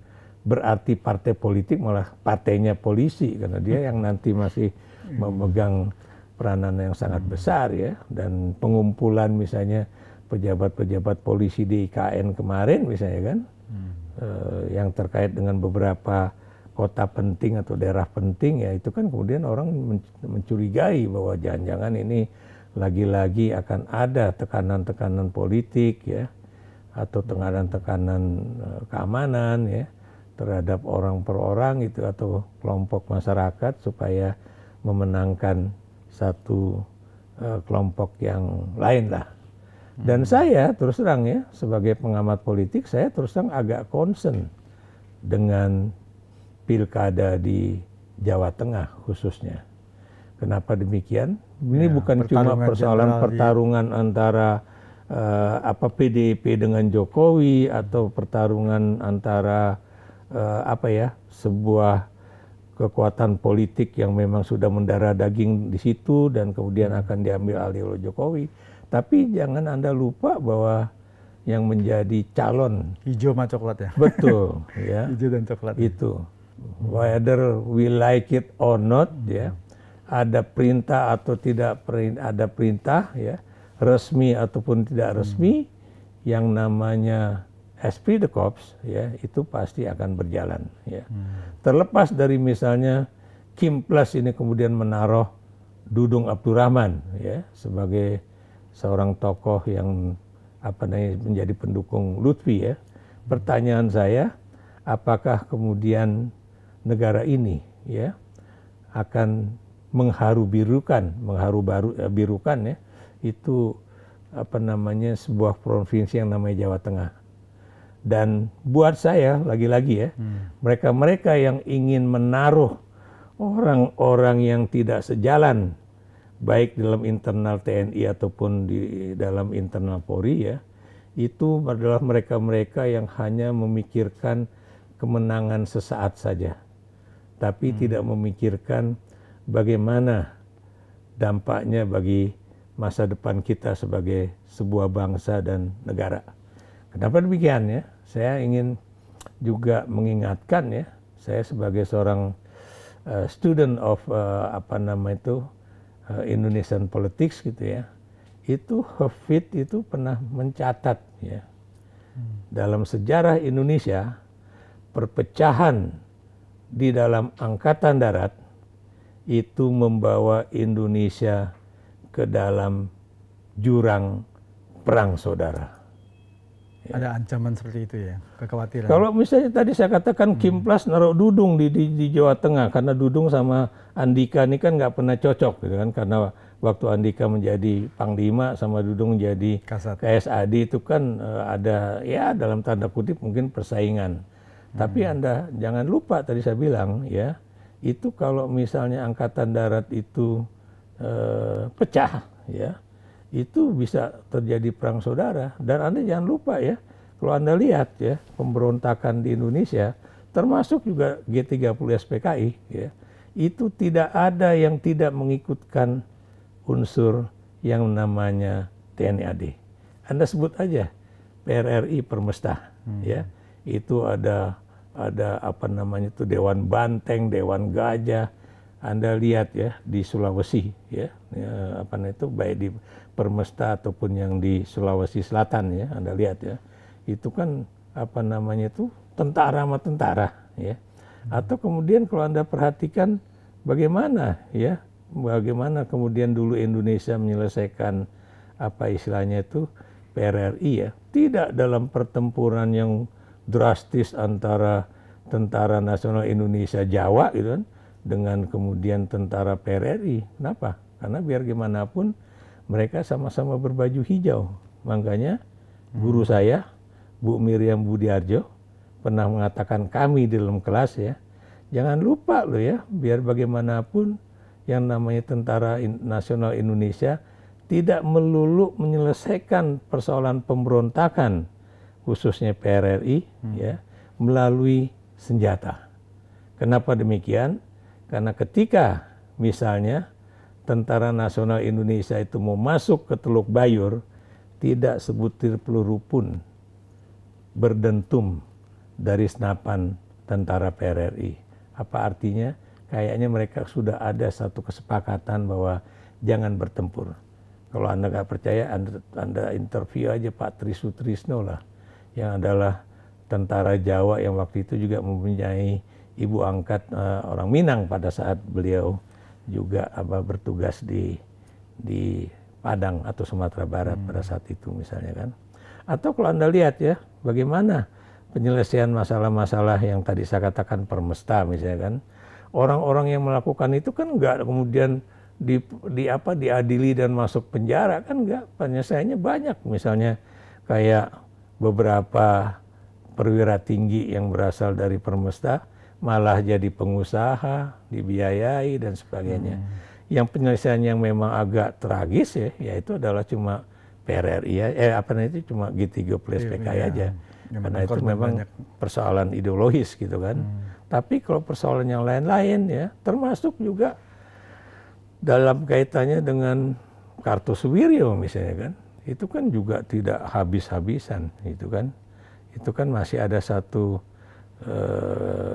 berarti partai politik, malah partainya polisi, karena dia yang nanti masih memegang peranan yang sangat besar ya. Dan pengumpulan misalnya pejabat-pejabat polisi di IKN kemarin misalnya kan, yang terkait dengan beberapa kota penting atau daerah penting ya, itu kan kemudian orang mencurigai bahwa jangan-jangan ini lagi-lagi akan ada tekanan-tekanan politik ya, atau tekanan-tekanan keamanan ya terhadap orang per orang itu atau kelompok masyarakat supaya memenangkan satu kelompok yang lain lah. Dan saya terus terang ya, sebagai pengamat politik, saya terus terang agak concern dengan pilkada di Jawa Tengah khususnya. Kenapa demikian? Ini bukan cuma persoalan pertarungan antara PDIP dengan Jokowi atau pertarungan antara sebuah kekuatan politik yang memang sudah mendarah daging di situ dan kemudian akan diambil alih oleh Jokowi. Tapi jangan Anda lupa bahwa yang menjadi calon hijau sama coklat ya. Betul, ya. Hijau dan coklat. Itu. Whether we like it or not, ya. Ada perintah atau tidak ada perintah, ya. Resmi ataupun tidak resmi, yang namanya esprit de corps, ya, itu pasti akan berjalan, ya. Terlepas dari misalnya Kim Plus ini kemudian menaruh Dudung Abdurrahman, ya, sebagai seorang tokoh yang menjadi pendukung Lutfi, ya. Pertanyaan saya, apakah kemudian negara ini, ya, akan mengharu-birukan ya, itu sebuah provinsi yang namanya Jawa Tengah. Dan buat saya lagi-lagi, ya, mereka-mereka yang ingin menaruh orang-orang yang tidak sejalan, baik dalam internal TNI ataupun di dalam internal Polri, ya, itu adalah mereka-mereka yang hanya memikirkan kemenangan sesaat saja, tapi tidak memikirkan bagaimana dampaknya bagi masa depan kita sebagai sebuah bangsa dan negara. Kenapa demikian, ya? Saya ingin juga mengingatkan, ya, saya sebagai seorang student of Indonesian politics gitu, ya, itu Hafid itu pernah mencatat, ya, dalam sejarah Indonesia perpecahan di dalam angkatan darat itu membawa Indonesia ke dalam jurang perang saudara. Ada ancaman seperti itu, ya, kekhawatiran. Kalau misalnya tadi saya katakan Kim Plus naruh Dudung di Jawa Tengah, karena Dudung sama Andika ini kan nggak pernah cocok, gitu kan, karena waktu Andika menjadi Panglima sama Dudung jadi KSAD itu kan ada, ya, dalam tanda kutip mungkin persaingan. Tapi Anda jangan lupa tadi saya bilang, ya, itu kalau misalnya angkatan darat itu pecah, ya, itu bisa terjadi perang saudara. Dan Anda jangan lupa, ya, kalau Anda lihat, ya, pemberontakan di Indonesia, termasuk juga G30 SPKI, ya, itu tidak ada yang tidak mengikutkan unsur yang namanya TNI AD. Anda sebut aja PRRI Permesta, ya, itu ada Dewan Banteng, Dewan Gajah. Anda lihat, ya, di Sulawesi, ya, baik di Permesta ataupun yang di Sulawesi Selatan, ya, Anda lihat, ya, itu kan tentara sama tentara, ya. Atau kemudian kalau Anda perhatikan bagaimana, ya, bagaimana kemudian dulu Indonesia menyelesaikan istilahnya itu PRRI, ya, tidak dalam pertempuran yang drastis antara Tentara Nasional Indonesia Jawa, gitu kan, dengan kemudian tentara PRRI. Kenapa? Karena biar gimana pun mereka sama-sama berbaju hijau. Makanya guru saya, Bu Miriam Budiarjo, pernah mengatakan kami di dalam kelas, ya, jangan lupa loh, ya, biar bagaimanapun yang namanya Tentara Nasional Indonesia tidak melulu menyelesaikan persoalan pemberontakan, khususnya PRRI, ya, melalui senjata. Kenapa demikian? Karena ketika misalnya Tentara Nasional Indonesia itu mau masuk ke Teluk Bayur, tidak sebutir peluru pun berdentum dari senapan tentara PRRI. Apa artinya? Kayaknya mereka sudah ada satu kesepakatan bahwa jangan bertempur. Kalau Anda nggak percaya, Anda interview aja Pak Trisutrisno lah, yang adalah tentara Jawa yang waktu itu juga mempunyai ibu angkat orang Minang pada saat beliau juga bertugas di Padang atau Sumatera Barat pada saat itu misalnya, kan. Atau kalau Anda lihat, ya, bagaimana penyelesaian masalah-masalah yang tadi saya katakan Permesta misalnya, kan. Orang-orang yang melakukan itu kan nggak kemudian diadili dan masuk penjara, kan nggak. Penyelesaiannya banyak, misalnya kayak beberapa perwira tinggi yang berasal dari Permesta malah jadi pengusaha, dibiayai dan sebagainya. Yang penyelesaian yang memang agak tragis, ya, yaitu adalah cuma PRRI, ya, cuma G30 SPKI aja. Karena itu memang persoalan ideologis, gitu kan. Tapi kalau persoalan yang lain-lain ya, termasuk juga dalam kaitannya dengan Kartosuwiryo misalnya kan, itu kan juga tidak habis-habisan, itu kan masih ada satu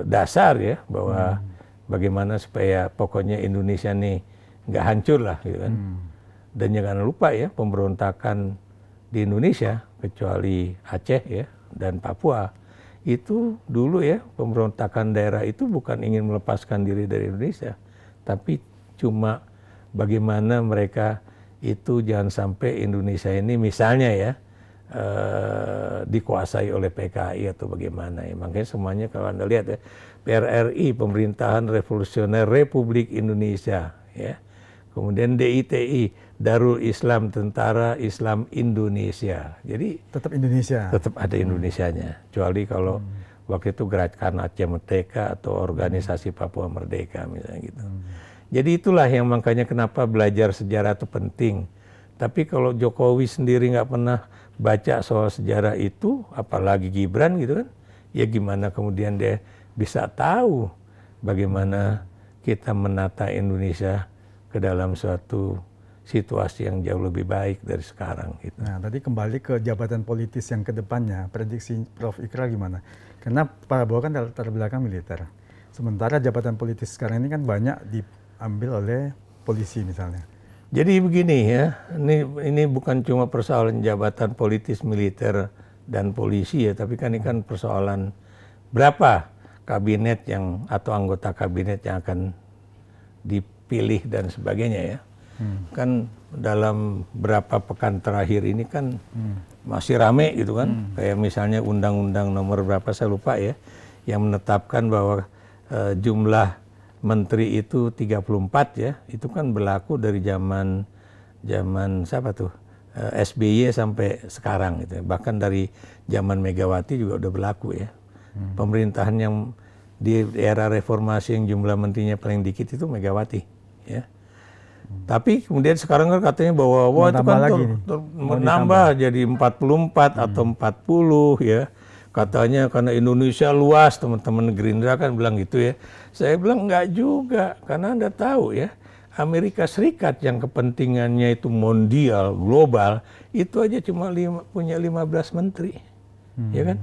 dasar ya bahwa bagaimana supaya pokoknya Indonesia nih nggak hancur lah, gitu kan. Dan jangan lupa ya pemberontakan di Indonesia kecuali Aceh ya dan Papua itu dulu ya pemberontakan daerah itu bukan ingin melepaskan diri dari Indonesia, tapi cuma bagaimana mereka itu jangan sampai Indonesia ini misalnya ya dikuasai oleh PKI atau bagaimana ya. Makanya semuanya kalau Anda lihat ya, PRRI, Pemerintahan Revolusioner Republik Indonesia ya. Kemudian DITI, Darul Islam Tentara Islam Indonesia. Jadi tetap Indonesia. Tetap ada Indonesianya. Kecuali kalau waktu itu Gerakan Aceh Merdeka atau Organisasi Papua Merdeka misalnya gitu. Jadi itulah yang makanya kenapa belajar sejarah itu penting. Tapi kalau Jokowi sendiri nggak pernah baca soal sejarah itu, apalagi Gibran gitu kan, ya gimana kemudian dia bisa tahu bagaimana kita menata Indonesia ke dalam suatu situasi yang jauh lebih baik dari sekarang. Gitu. Nah, tadi kembali ke jabatan politis yang kedepannya, prediksi Prof. Ikrar gimana? Karena Prabowo kan latar belakang militer. Sementara jabatan politis sekarang ini kan banyak diambil oleh polisi misalnya. Jadi begini ya, ini bukan cuma persoalan jabatan politis militer dan polisi ya, tapi kan ini kan persoalan berapa kabinet yang atau anggota kabinet yang akan dipilih dan sebagainya ya. Kan dalam berapa pekan terakhir ini kan masih rame gitu kan. Kayak misalnya undang-undang nomor berapa saya lupa ya, yang menetapkan bahwa jumlah menteri itu 34 ya, itu kan berlaku dari zaman siapa tuh? SBY sampai sekarang gitu. Bahkan dari zaman Megawati juga udah berlaku ya. Pemerintahan yang di era reformasi yang jumlah menterinya paling dikit itu Megawati ya. Tapi kemudian sekarang kan katanya bahwa wah itu kan menambah jadi 44 atau 40 ya. Katanya karena Indonesia luas, teman-teman Gerindra kan bilang gitu ya. Saya bilang enggak juga, karena Anda tahu ya, Amerika Serikat yang kepentingannya itu mondial, global, itu aja cuma punya 15 menteri. Ya kan?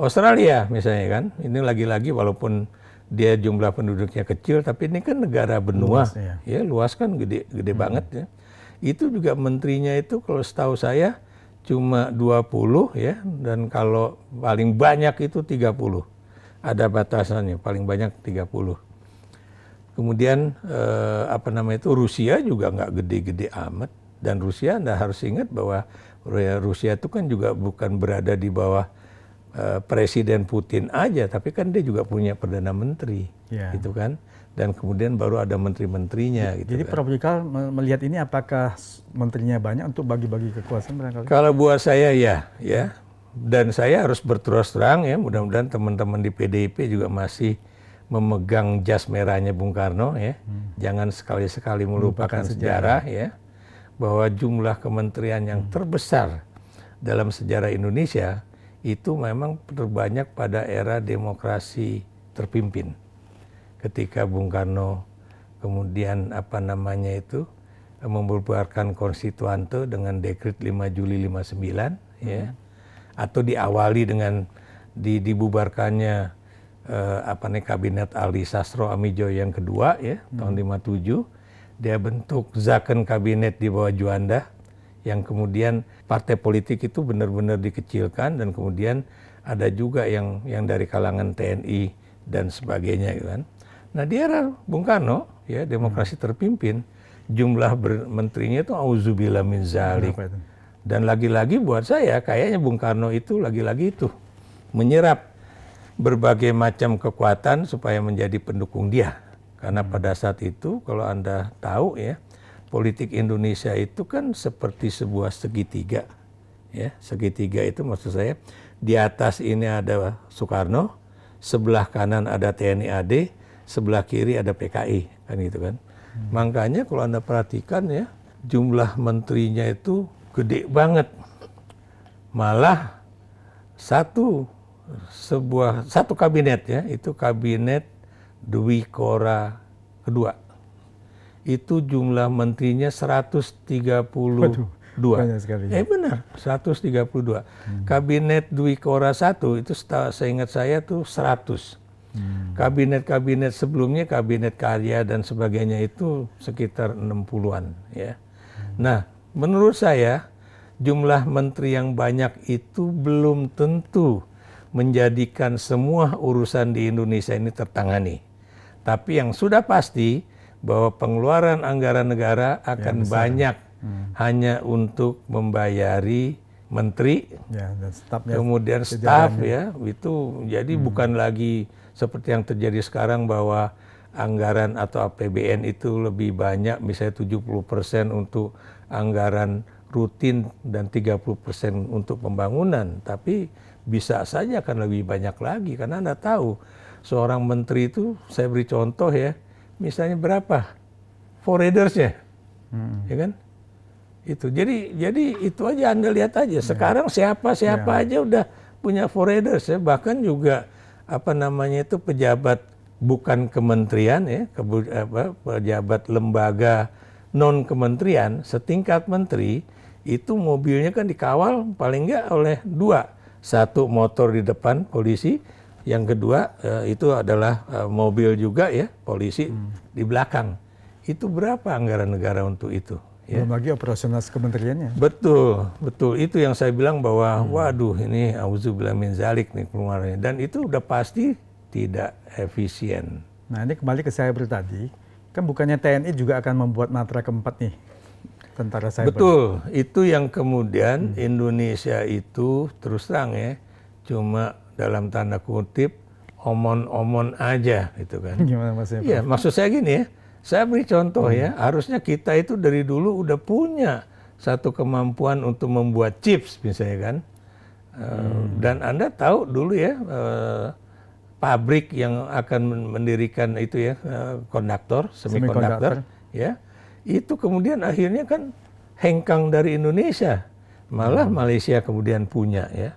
Australia misalnya kan, ini lagi-lagi walaupun dia jumlah penduduknya kecil, tapi ini kan negara benua, luas, ya luas kan gede banget ya. Itu juga menterinya itu kalau setahu saya cuma 20 ya, dan kalau paling banyak itu 30. Ada batasannya, paling banyak 30. Kemudian Rusia juga nggak gede-gede amat, dan Rusia Anda harus ingat bahwa Rusia itu kan juga bukan berada di bawah Presiden Putin aja, tapi kan dia juga punya Perdana Menteri, gitu kan, dan kemudian baru ada menteri-menterinya. Gitu. Jadi kan. Prof. Ikrar melihat ini apakah menterinya banyak untuk bagi-bagi kekuasaan barangkali? Kalau buat saya ya, dan saya harus berterus terang ya, mudah-mudahan teman-teman di PDIP juga masih memegang jas merahnya Bung Karno ya, jangan sekali-sekali melupakan sejarah ya, bahwa jumlah kementerian yang terbesar dalam sejarah Indonesia itu memang terbanyak pada era demokrasi terpimpin. Ketika Bung Karno kemudian membubarkan Konstituante dengan dekret 5 Juli 59 ya, atau diawali dengan dibubarkannya kabinet Ali Sastro Amijo yang kedua ya, tahun 57. Dia bentuk Zakon Kabinet di bawah Juanda, yang kemudian partai politik itu benar-benar dikecilkan, dan kemudian ada juga yang dari kalangan TNI dan sebagainya gitu kan. Nah di era Bung Karno ya, demokrasi terpimpin, jumlah menterinya itu auzubillah min zalik. Dan lagi-lagi buat saya kayaknya Bung Karno itu lagi-lagi itu menyerap berbagai macam kekuatan supaya menjadi pendukung dia. Karena pada saat itu kalau Anda tahu ya, politik Indonesia itu kan seperti sebuah segitiga. Ya, segitiga itu maksud saya di atas ini ada Soekarno, sebelah kanan ada TNI AD, sebelah kiri ada PKI, kan gitu kan. Makanya kalau Anda perhatikan ya, jumlah menterinya itu gede banget. Malah satu satu kabinet ya, itu kabinet Dwi Korah kedua. Itu jumlah menterinya 132. Waduh, banyak sekali. Benar, 132. Kabinet Dwi Korah 1 itu seingat saya tuh 100. Kabinet-kabinet sebelumnya, kabinet karya dan sebagainya itu sekitar 60-an ya. Nah, menurut saya jumlah menteri yang banyak itu belum tentu menjadikan semua urusan di Indonesia ini tertangani. Tapi yang sudah pasti bahwa pengeluaran anggaran negara akan banyak hanya untuk membayari menteri, dan kemudian staf ya, itu jadi bukan lagi seperti yang terjadi sekarang bahwa anggaran atau APBN itu lebih banyak, misalnya 70% untuk anggaran rutin dan 30% untuk pembangunan, tapi bisa saja akan lebih banyak lagi karena Anda tahu seorang menteri itu, saya beri contoh ya, misalnya berapa foreigners-nya, ya kan? Itu jadi itu aja Anda lihat aja. Sekarang siapa aja udah punya foreigners ya, bahkan juga itu pejabat bukan kementerian ya, pejabat lembaga non kementerian setingkat menteri itu mobilnya kan dikawal paling enggak oleh 2. Satu motor di depan polisi, yang kedua itu adalah mobil juga ya polisi di belakang. Itu berapa anggaran negara untuk itu? Belum lagi operasional kementeriannya. Betul. Itu yang saya bilang bahwa waduh ini auzubillah min zalik nih pengeluarannya. Dan itu udah pasti tidak efisien. Nah ini kembali ke cyber tadi, kan bukannya TNI juga akan membuat matra keempat nih, tentara cyber. Betul, itu yang kemudian Indonesia itu terus terang ya, cuma dalam tanda kutip omon-omon aja gitu kan. Gimana maksudnya? Iya, maksud saya gini ya, saya beri contoh ya, harusnya kita itu dari dulu udah punya satu kemampuan untuk membuat chips misalnya kan. Dan Anda tahu dulu ya, pabrik yang akan mendirikan itu ya, konduktor, semikonduktor ya, itu kemudian akhirnya kan hengkang dari Indonesia, malah Malaysia kemudian punya ya.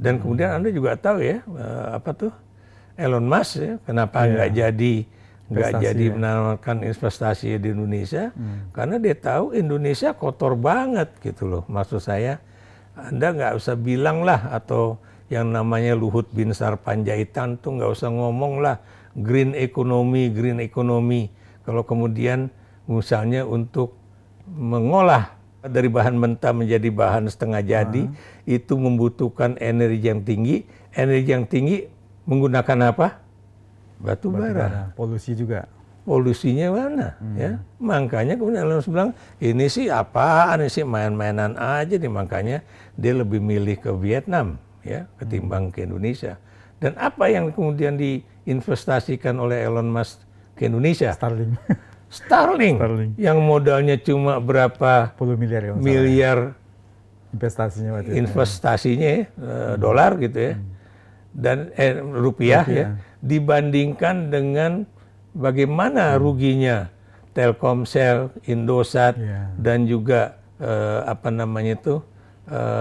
Dan kemudian Anda juga tahu ya, Elon Musk ya, kenapa nggak jadi menawarkan investasi di Indonesia, karena dia tahu Indonesia kotor banget gitu loh. Maksud saya, Anda nggak usah bilang lah, atau yang namanya Luhut Binsar Panjaitan tuh nggak usah ngomong lah green economy. Kalau kemudian misalnya untuk mengolah dari bahan mentah menjadi bahan setengah jadi, itu membutuhkan energi yang tinggi. Energi yang tinggi menggunakan apa? Batu bara. Polusi juga. Polusinya mana? Ya, makanya kemudian Elon Musk bilang ini sih apaan sih, main-mainan aja nih, makanya dia lebih milih ke Vietnam ya ketimbang ke Indonesia. Dan apa yang kemudian diinvestasikan oleh Elon Musk ke Indonesia? Starlink. Yang modalnya cuma berapa puluh miliar investasinya dolar gitu ya, dan rupiah ya, dibandingkan dengan bagaimana ruginya Telkomsel, Indosat dan juga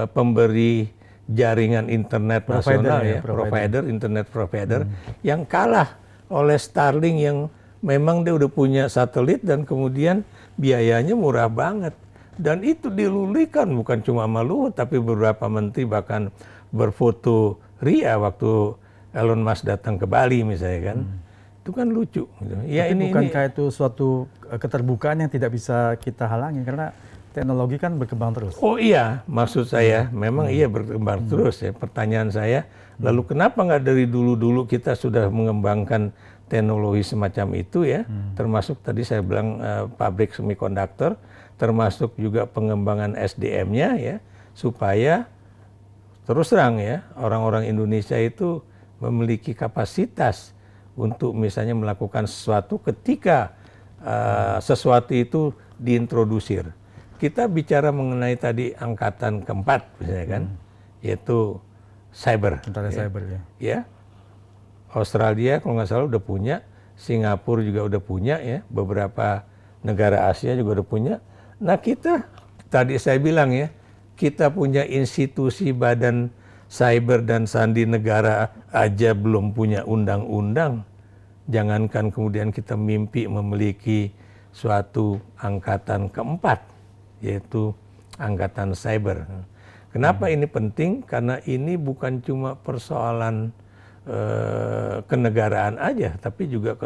pemberi jaringan internet nasional ya, internet provider yang kalah oleh Starlink yang memang dia udah punya satelit dan kemudian biayanya murah banget. Dan itu dilulikan bukan cuma sama Luhut, tapi beberapa menteri bahkan berfoto ria waktu Elon Musk datang ke Bali misalnya kan. Itu kan lucu. Gitu. Ya, tapi bukankah itu suatu keterbukaan yang tidak bisa kita halangi karena teknologi kan berkembang terus. Oh iya, maksud saya memang iya berkembang terus ya. Pertanyaan saya, lalu kenapa nggak dari dulu-dulu kita sudah mengembangkan teknologi semacam itu ya, termasuk tadi saya bilang pabrik semikonduktor, termasuk juga pengembangan SDM-nya ya, supaya terus terang ya, orang-orang Indonesia itu memiliki kapasitas untuk misalnya melakukan sesuatu ketika sesuatu itu diintrodusir. Kita bicara mengenai tadi angkatan keempat misalnya kan, yaitu cyber. Tentara cyber ya. Ya. Australia kalau nggak salah udah punya, Singapura juga udah punya ya, beberapa negara Asia juga udah punya. Nah kita, tadi saya bilang ya, kita punya institusi badan cyber dan sandi negara aja belum punya undang-undang, jangankan kemudian kita mimpi memiliki suatu angkatan keempat, yaitu angkatan cyber. Kenapa ini penting? Karena ini bukan cuma persoalan kenegaraan aja, tapi juga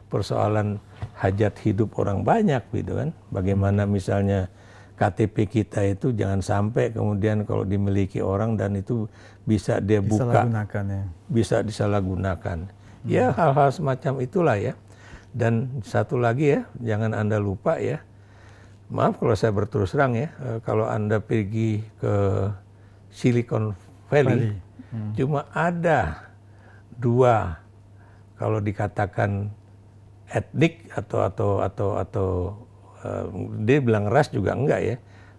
persoalan hajat hidup orang banyak, gitu kan. Bagaimana misalnya KTP kita itu jangan sampai kemudian kalau dimiliki orang dan itu bisa dia buka, bisa disalahgunakan. Ya, hal-hal semacam itulah ya. Dan satu lagi ya, jangan Anda lupa ya, maaf kalau saya berterus terang ya, kalau Anda pergi ke Silicon Valley. Cuma ada 2, kalau dikatakan etnik atau dia bilang ras juga enggak ya,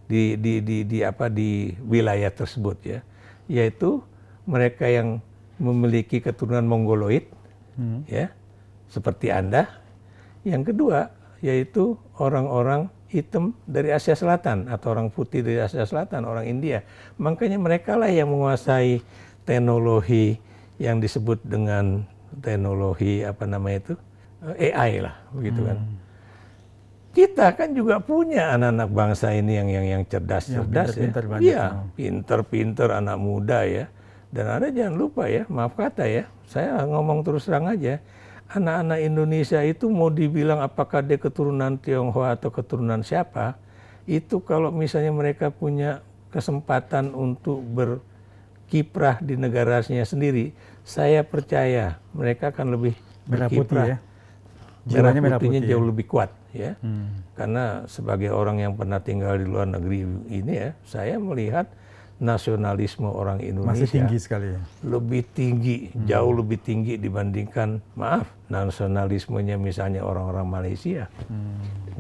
di wilayah tersebut ya, yaitu mereka yang memiliki keturunan Mongoloid ya, seperti Anda. Yang kedua yaitu orang-orang hitam dari Asia Selatan atau orang putih dari Asia Selatan, orang India. Makanya mereka lah yang menguasai teknologi yang disebut dengan teknologi AI lah, begitu kan. Kita kan juga punya anak-anak bangsa ini yang cerdas-cerdas ya. Iya, pinter-pinter anak muda ya. Dan Anda jangan lupa ya, maaf kata ya, saya ngomong terus terang aja, anak-anak Indonesia itu mau dibilang apakah dia keturunan Tionghoa atau keturunan siapa, itu kalau misalnya mereka punya kesempatan untuk berkiprah di negaranya sendiri, saya percaya mereka akan lebih berkiprah. Merah putihnya jauh lebih kuat ya. Karena sebagai orang yang pernah tinggal di luar negeri ini ya, saya melihat nasionalisme orang Indonesia masih tinggi sekali ya? Lebih tinggi, jauh lebih tinggi dibandingkan nasionalismenya misalnya orang-orang Malaysia.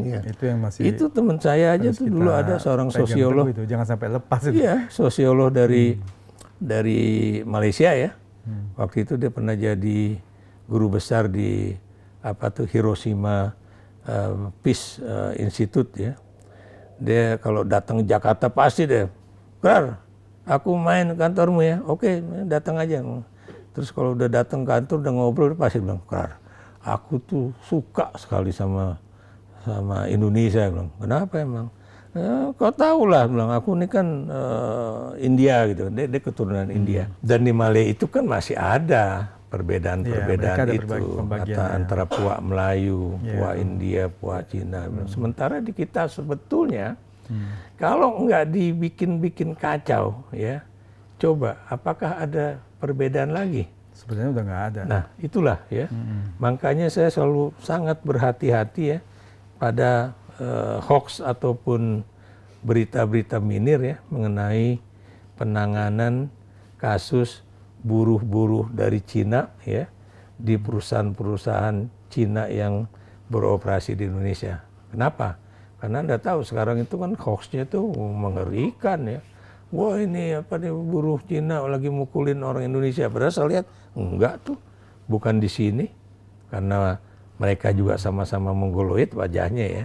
Ya. Itu yang masih, itu teman saya aja tuh dulu ada seorang sosiolog itu, jangan sampai lepas itu. Iya, sosiolog dari Malaysia ya. Waktu itu dia pernah jadi guru besar di Hiroshima Peace Institute ya. Dia kalau datang ke Jakarta pasti deh, Krar, aku main kantormu ya, oke, datang aja. Terus kalau udah datang kantor udah ngobrol, dia pasti bilang, Krar, aku tuh suka sekali sama Indonesia. Bilang, kenapa emang? Ya, kau tahu lah, bilang, aku ini kan India gitu, dia keturunan India. Dan di Malaya itu kan masih ada perbedaan-perbedaan itu antara Puak Melayu, Puak India, Puak Cina. Sementara di kita sebetulnya kalau nggak dibikin kacau ya, coba apakah ada perbedaan lagi? Sebenarnya udah nggak ada. Nah itulah ya, makanya saya selalu sangat berhati-hati ya pada hoax ataupun berita-berita minir ya mengenai penanganan kasus buruh-buruh dari Cina ya di perusahaan-perusahaan Cina yang beroperasi di Indonesia. Kenapa? Karena Anda tahu sekarang itu kan hoaxnya tuh mengerikan ya. Wah ini buruh Cina lagi mukulin orang Indonesia. Padahal saya lihat enggak tuh, bukan di sini. Karena mereka juga sama-sama mongoloid wajahnya ya.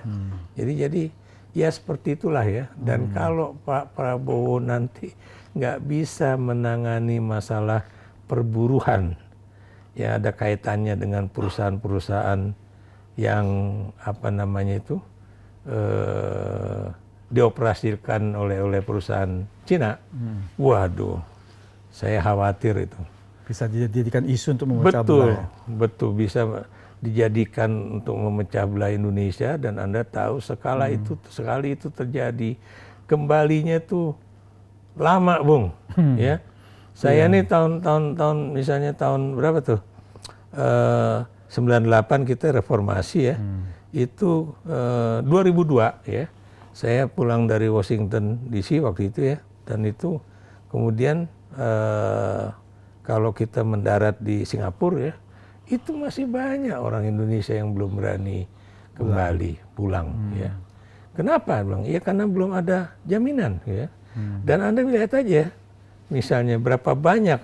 Jadi ya seperti itulah ya. Dan kalau Pak Prabowo nanti nggak bisa menangani masalah perburuhan ya ada kaitannya dengan perusahaan-perusahaan yang dioperasikan oleh perusahaan Cina. Waduh, saya khawatir itu. Bisa dijadikan isu untuk memecah belah. Betul, bisa dijadikan untuk memecah belah Indonesia. Dan Anda tahu sekali itu terjadi, kembalinya tuh lama, Bung. Ya, saya nih tahun misalnya tahun berapa tuh? 98 kita reformasi ya. Itu 2002 ya. Saya pulang dari Washington DC waktu itu ya. Dan itu kemudian kalau kita mendarat di Singapura ya, itu masih banyak orang Indonesia yang belum berani kembali pulang ya. Kenapa? Bilang, ya karena belum ada jaminan ya. Dan Anda lihat aja, misalnya berapa banyak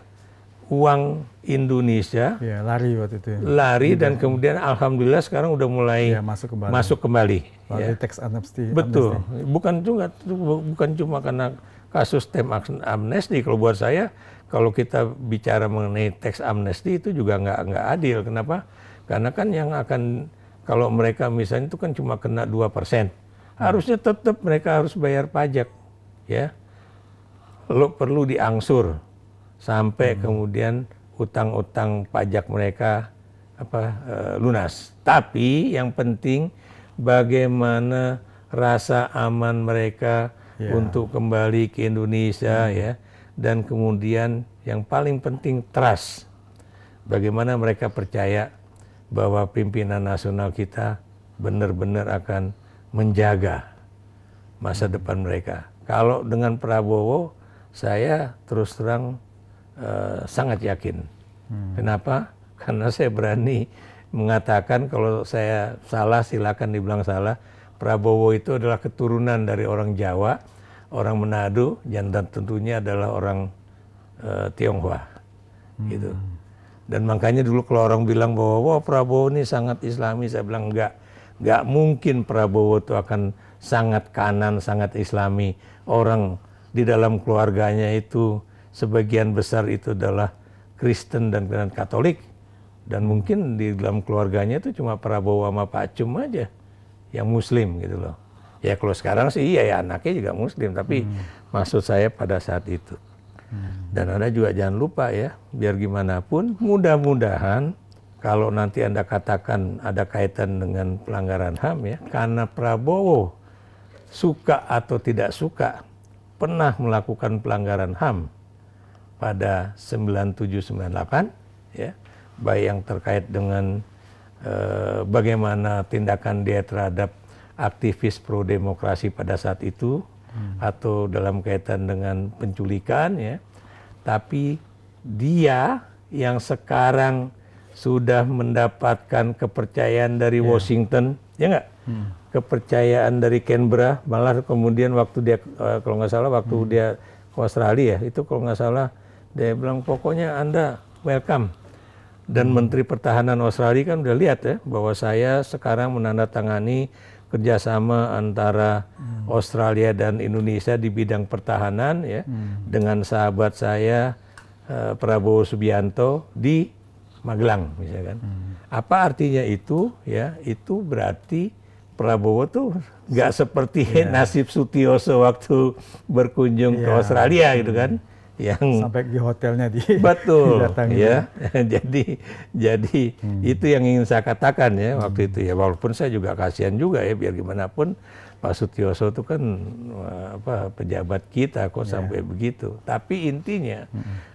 uang Indonesia ya, lari waktu itu. Lari dan kemudian alhamdulillah sekarang udah mulai ya, masuk kembali. Ya. Tax amnesty. Betul. Bukan cuma karena kasus tax amnesty. Kalau buat saya, kalau kita bicara mengenai tax amnesty itu juga nggak adil. Kenapa? Karena kan yang akan, kalau mereka misalnya itu kan cuma kena 2%. Harusnya tetap mereka harus bayar pajak. Ya. Lo perlu diangsur sampai kemudian utang-utang pajak mereka lunas. Tapi yang penting bagaimana rasa aman mereka untuk kembali ke Indonesia ya, dan kemudian yang paling penting trust. Bagaimana mereka percaya bahwa pimpinan nasional kita benar-benar akan menjaga masa depan mereka. Kalau dengan Prabowo, saya terus terang sangat yakin. Kenapa? Karena saya berani mengatakan, kalau saya salah silakan dibilang salah. Prabowo itu adalah keturunan dari orang Jawa, orang Manado, dan tentunya adalah orang Tionghoa, gitu. Dan makanya dulu kalau orang bilang bahwa wah Prabowo ini sangat Islami, saya bilang nggak mungkin Prabowo itu akan sangat kanan, sangat Islami. Orang di dalam keluarganya itu sebagian besar itu adalah Kristen dan Katolik, dan mungkin di dalam keluarganya itu cuma Prabowo sama Pak Cum aja yang Muslim gitu loh. Ya kalau sekarang sih iya ya, anaknya juga Muslim, tapi maksud saya pada saat itu. Dan Anda juga jangan lupa ya, biar gimana pun mudah-mudahan kalau nanti Anda katakan ada kaitan dengan pelanggaran HAM ya, karena Prabowo suka atau tidak suka pernah melakukan pelanggaran HAM pada 97-98 ya, baik yang terkait dengan bagaimana tindakan dia terhadap aktivis pro demokrasi pada saat itu, atau dalam kaitan dengan penculikan ya. Tapi dia yang sekarang sudah mendapatkan kepercayaan dari Washington, ya nggak? Kepercayaan dari Canberra, malah kemudian waktu dia kalau nggak salah waktu dia ke Australia itu kalau nggak salah dia bilang pokoknya Anda welcome. Dan Menteri Pertahanan Australia kan udah lihat ya bahwa saya sekarang menandatangani kerjasama antara Australia dan Indonesia di bidang pertahanan ya, dengan sahabat saya Prabowo Subianto di Magelang misalkan. Apa artinya itu ya? Itu berarti Prabowo tuh nggak seperti nasib Sutioso waktu berkunjung ke Australia gitu kan, yang sampai di hotelnya betul ya. jadi itu yang ingin saya katakan ya waktu itu ya, walaupun saya juga kasihan juga ya, biar gimana pun Pak Sutioso itu kan pejabat kita kok sampai begitu. Tapi intinya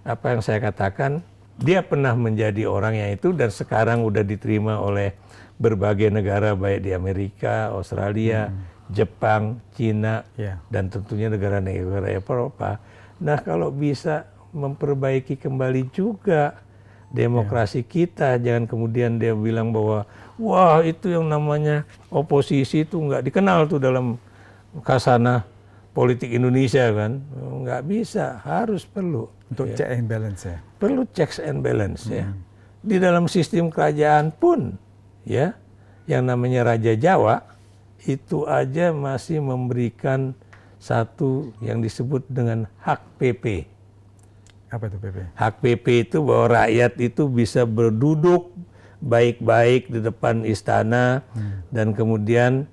apa yang saya katakan, dia pernah menjadi orang yang itu dan sekarang udah diterima oleh berbagai negara baik di Amerika, Australia, Jepang, Cina, dan tentunya negara-negara Eropa. Nah kalau bisa memperbaiki kembali juga demokrasi kita, jangan kemudian dia bilang bahwa wah itu yang namanya oposisi itu nggak dikenal tuh dalam khasanah politik Indonesia kan, nggak bisa, harus perlu untuk check and balance ya. Perlu checks and balance ya. Di dalam sistem kerajaan pun ya, yang namanya Raja Jawa itu aja masih memberikan satu yang disebut dengan hak PP. Apa itu PP? Hak PP itu bahwa rakyat itu bisa berduduk baik-baik di depan istana dan kemudian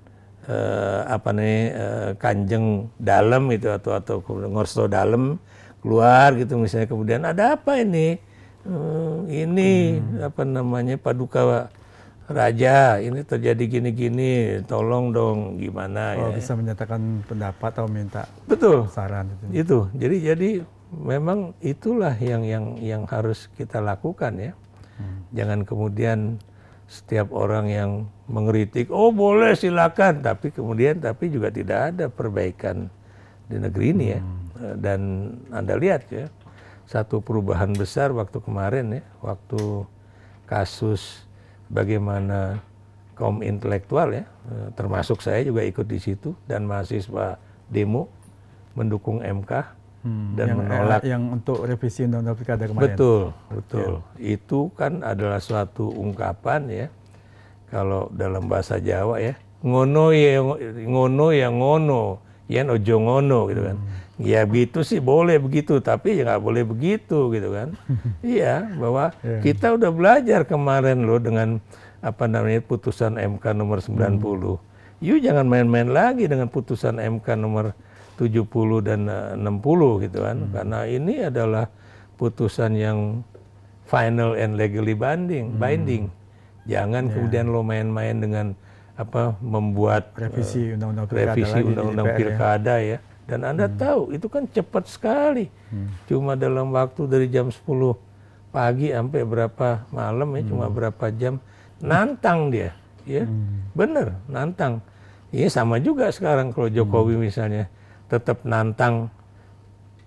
kanjeng dalam itu atau ngorso dalam keluar gitu misalnya, kemudian ada apa ini? Paduka Raja, ini terjadi gini-gini, tolong dong gimana ya. Bisa menyatakan pendapat atau minta saran itu. Jadi memang itulah yang harus kita lakukan ya. Jangan kemudian setiap orang yang mengkritik, oh boleh silakan, tapi juga tidak ada perbaikan di negeri ini ya. Dan Anda lihat ya, satu perubahan besar waktu kemarin ya, waktu kasus bagaimana kaum intelektual ya, termasuk saya juga ikut di situ, dan mahasiswa demo mendukung MK, dan menolak yang untuk revisi undang-undang pilkada kemarin. Betul. Ya. Itu kan adalah suatu ungkapan ya, kalau dalam bahasa Jawa ya, ngono ya ngono, yen ojo ngono gitu kan. Ya gitu sih boleh begitu, tapi ya nggak boleh begitu gitu kan. Iya, bahwa kita udah belajar kemarin loh dengan apa namanya putusan MK nomor 90. You jangan main-main lagi dengan putusan MK nomor 70 dan 60 gitu kan. Karena ini adalah putusan yang final and legally binding. Jangan kemudian lo main-main dengan apa membuat revisi undang-undang pilkada ya. Dan Anda tahu itu kan cepat sekali. Cuma dalam waktu dari jam 10 pagi sampai berapa malam ya, cuma berapa jam, nantang dia ya. Bener, nantang. Iya sama juga sekarang kalau Jokowi misalnya tetap nantang,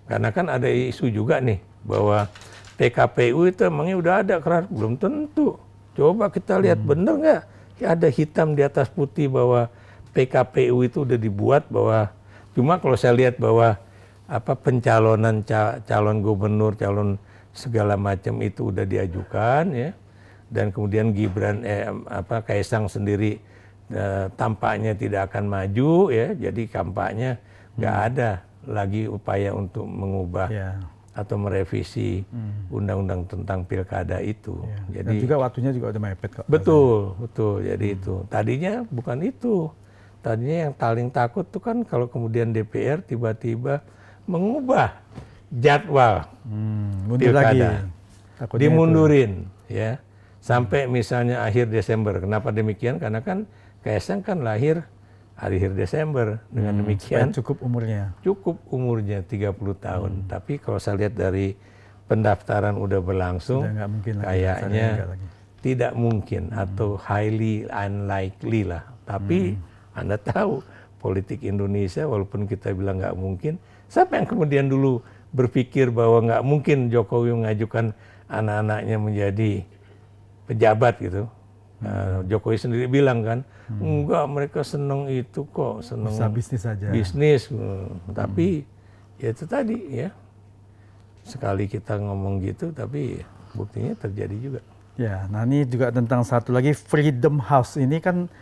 karena kan ada isu juga nih bahwa PKPU itu emangnya udah ada keras, belum tentu. Coba kita lihat bener nggak ada hitam di atas putih bahwa PKPU itu udah dibuat, bahwa cuma kalau saya lihat bahwa apa pencalonan calon gubernur, calon segala macam itu udah diajukan ya, dan kemudian Gibran Kaisang sendiri tampaknya tidak akan maju ya, jadi kampanye nggak ada lagi upaya untuk mengubah atau merevisi undang-undang tentang pilkada itu. Jadi, dan juga waktunya juga udah mepet kok. Betul. Jadi itu tadinya bukan itu. Tadinya yang paling takut tuh kan kalau kemudian DPR tiba-tiba mengubah jadwal pilkada, dimundurin ya sampai misalnya akhir Desember. Kenapa demikian? Karena kan Kaisang kan lahir akhir Desember, dengan demikian cukup umurnya 30 tahun. Tapi kalau saya lihat dari pendaftaran udah berlangsung, kayaknya tidak mungkin atau highly unlikely lah. Tapi Anda tahu politik Indonesia, walaupun kita bilang nggak mungkin, siapa yang kemudian dulu berpikir bahwa nggak mungkin Jokowi mengajukan anak-anaknya menjadi pejabat gitu? Jokowi sendiri bilang kan, enggak, mereka seneng itu kok, seneng bisnis saja. Tapi ya itu tadi ya, sekali kita ngomong gitu, tapi buktinya terjadi juga. Ya, nah ini juga tentang satu lagi, Freedom House ini kan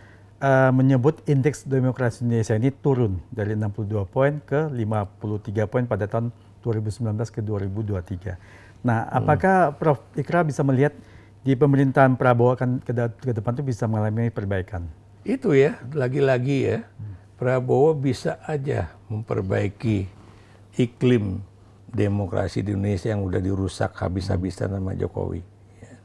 menyebut indeks demokrasi Indonesia ini turun dari 62 poin ke 53 poin pada tahun 2019 ke 2023. Nah, apakah Prof. Ikra bisa melihat di pemerintahan Prabowo akan ke depan itu bisa mengalami perbaikan? Itu ya, lagi-lagi ya, Prabowo bisa aja memperbaiki iklim demokrasi di Indonesia yang udah dirusak habis-habisan sama Jokowi. Ya.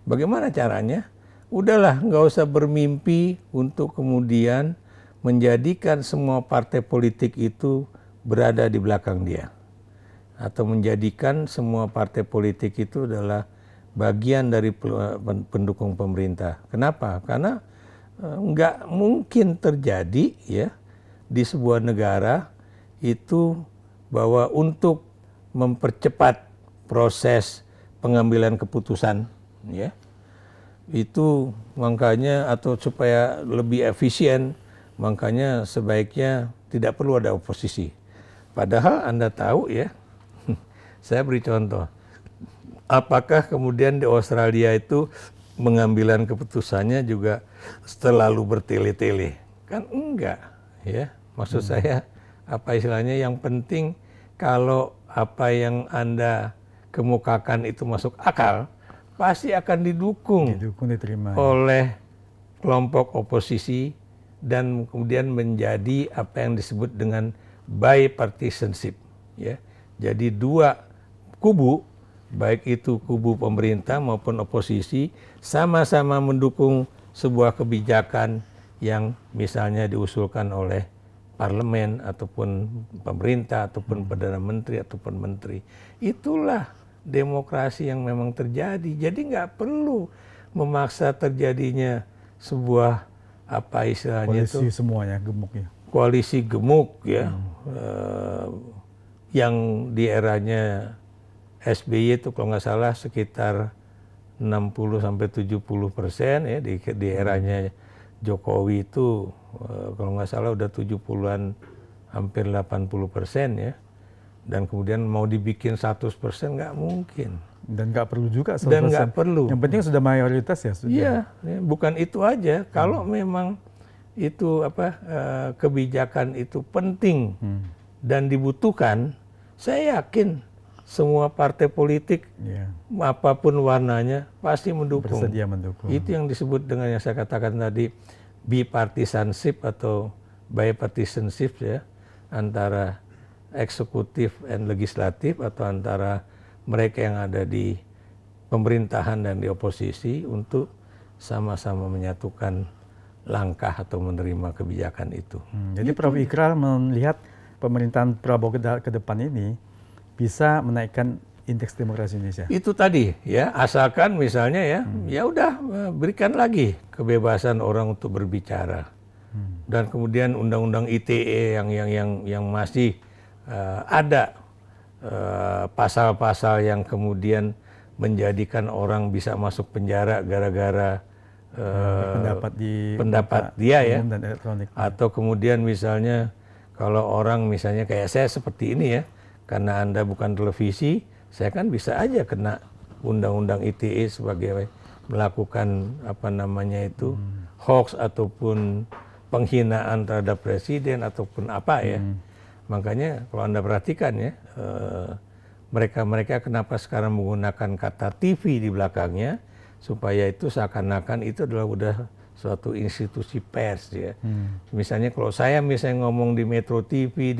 Bagaimana caranya? Udahlah, nggak usah bermimpi untuk kemudian menjadikan semua partai politik itu berada di belakang dia. Atau menjadikan semua partai politik itu adalah bagian dari pendukung pemerintah. Kenapa? Karena nggak mungkin terjadi ya di sebuah negara itu bahwa untuk mempercepat proses pengambilan keputusan ya, itu makanya atau supaya lebih efisien, makanya sebaiknya tidak perlu ada oposisi. Padahal Anda tahu ya, saya beri contoh. Apakah kemudian di Australia itu pengambilan keputusannya juga selalu bertele-tele? Kan enggak, ya. Maksud saya, apa istilahnya, yang penting kalau apa yang Anda kemukakan itu masuk akal, pasti akan didukung diterima oleh kelompok oposisi dan kemudian menjadi apa yang disebut dengan bipartisanship, ya. Jadi dua kubu, baik itu kubu pemerintah maupun oposisi, sama-sama mendukung sebuah kebijakan yang misalnya diusulkan oleh parlemen ataupun pemerintah ataupun perdana menteri ataupun menteri. Itulah demokrasi yang memang terjadi. Jadi nggak perlu memaksa terjadinya sebuah apa istilahnya itu, koalisi semuanya gemuk ya. Koalisi gemuk ya, yang di eranya SBY itu kalau nggak salah sekitar 60-70% ya, di eranya Jokowi itu kalau nggak salah udah 70-an hampir 80% ya. Dan kemudian mau dibikin 100% nggak mungkin. Dan nggak perlu juga 100%. Dan nggak perlu. Yang penting sudah mayoritas ya. Iya, bukan itu aja. Kalau memang itu kebijakan itu penting dan dibutuhkan, saya yakin semua partai politik apapun warnanya pasti mendukung. Bersedia mendukung. Itu yang disebut dengan yang saya katakan tadi bipartisanship atau bipartisanship ya, antara eksekutif dan legislatif atau antara mereka yang ada di pemerintahan dan di oposisi untuk sama-sama menyatukan langkah atau menerima kebijakan itu. Jadi Prof. Ikral melihat pemerintahan Prabowo ke depan ini bisa menaikkan indeks demokrasi Indonesia. Itu tadi ya, asalkan misalnya ya udah berikan lagi kebebasan orang untuk berbicara. Dan kemudian undang-undang ITE yang masih ada pasal-pasal yang kemudian menjadikan orang bisa masuk penjara gara-gara pendapat dia ya, dan elektronik. Atau kemudian misalnya kalau orang misalnya kayak saya seperti ini ya, karena Anda bukan televisi, saya kan bisa aja kena undang-undang ITE sebagai melakukan hoax ataupun penghinaan terhadap presiden ataupun apa ya. Makanya kalau Anda perhatikan ya, mereka kenapa sekarang menggunakan kata TV di belakangnya, supaya itu seakan-akan itu adalah udah suatu institusi pers ya. Misalnya kalau saya misalnya ngomong di Metro TV,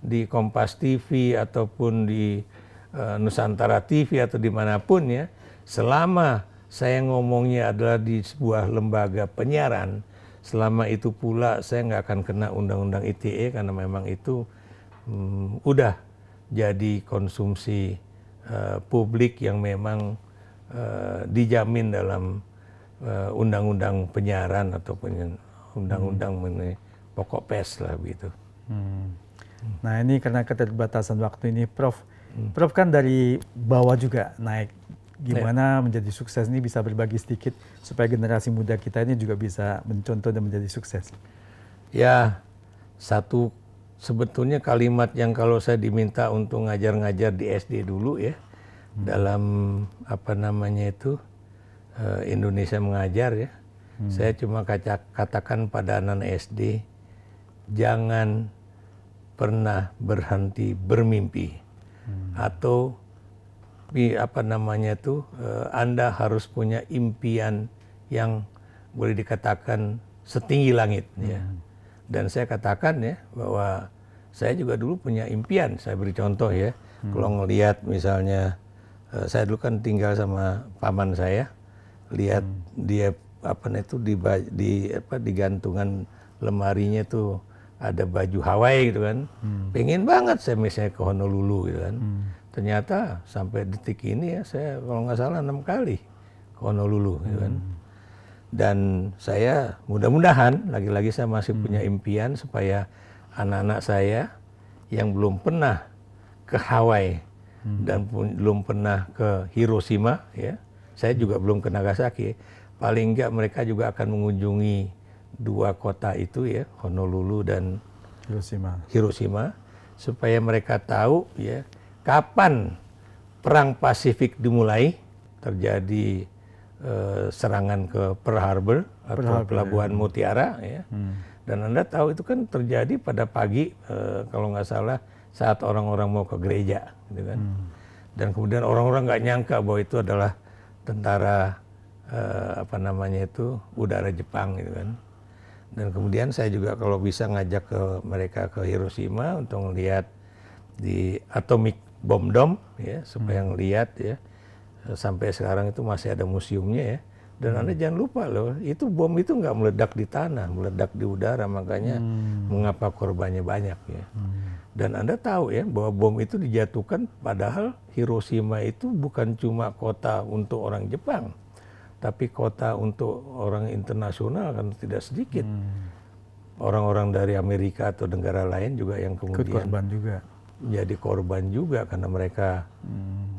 di Kompas TV ataupun di Nusantara TV atau dimanapun ya, selama saya ngomongnya adalah di sebuah lembaga penyiaran, selama itu pula saya nggak akan kena undang-undang ITE karena memang itu udah jadi konsumsi publik yang memang dijamin dalam undang-undang penyiaran ataupun undang-undang mengenai pokok pers lah begitu. Nah ini karena keterbatasan waktu ini, Prof kan dari bawah juga naik. Gimana menjadi sukses ini bisa berbagi sedikit supaya generasi muda kita ini juga bisa mencontoh dan menjadi sukses. Ya, sebetulnya kalimat yang kalau saya diminta untuk ngajar-ngajar di SD dulu ya, dalam Indonesia mengajar ya, saya cuma katakan pada anak SD, jangan pernah berhenti bermimpi, atau Anda harus punya impian yang boleh dikatakan setinggi langit ya. Dan saya katakan ya bahwa saya juga dulu punya impian. Saya beri contoh ya, kalau ngelihat misalnya saya dulu kan tinggal sama paman saya, lihat dia di gantungan lemarinya tuh ada baju Hawaii gitu kan, pengen banget saya misalnya ke Honolulu gitu kan. Ternyata sampai detik ini ya saya kalau nggak salah 6 kali ke Honolulu gitu kan. Dan saya mudah-mudahan lagi-lagi saya masih punya impian supaya anak-anak saya yang belum pernah ke Hawaii dan belum pernah ke Hiroshima ya, saya juga belum ke Nagasaki, paling enggak mereka juga akan mengunjungi 2 kota itu ya, Honolulu dan Hiroshima, supaya mereka tahu ya kapan perang Pasifik dimulai, terjadi serangan ke Pearl Harbor atau Pelabuhan Mutiara ya. Dan Anda tahu itu kan terjadi pada pagi kalau nggak salah saat orang-orang mau ke gereja gitu kan. Dan kemudian orang-orang nggak nyangka bahwa itu adalah tentara udara Jepang gitu kan. Dan kemudian saya juga kalau bisa ngajak mereka ke Hiroshima untuk melihat di Atomic Bomb Dome ya, supaya ngelihat ya. Sampai sekarang itu masih ada museumnya ya. Dan Anda jangan lupa loh, itu bom itu nggak meledak di tanah, meledak di udara, makanya mengapa korbannya banyak ya. Dan Anda tahu ya bahwa bom itu dijatuhkan padahal Hiroshima itu bukan cuma kota untuk orang Jepang, tapi kota untuk orang internasional kan tidak sedikit. Orang-orang dari Amerika atau negara lain juga yang kemudian ikut korban juga. Jadi korban juga karena mereka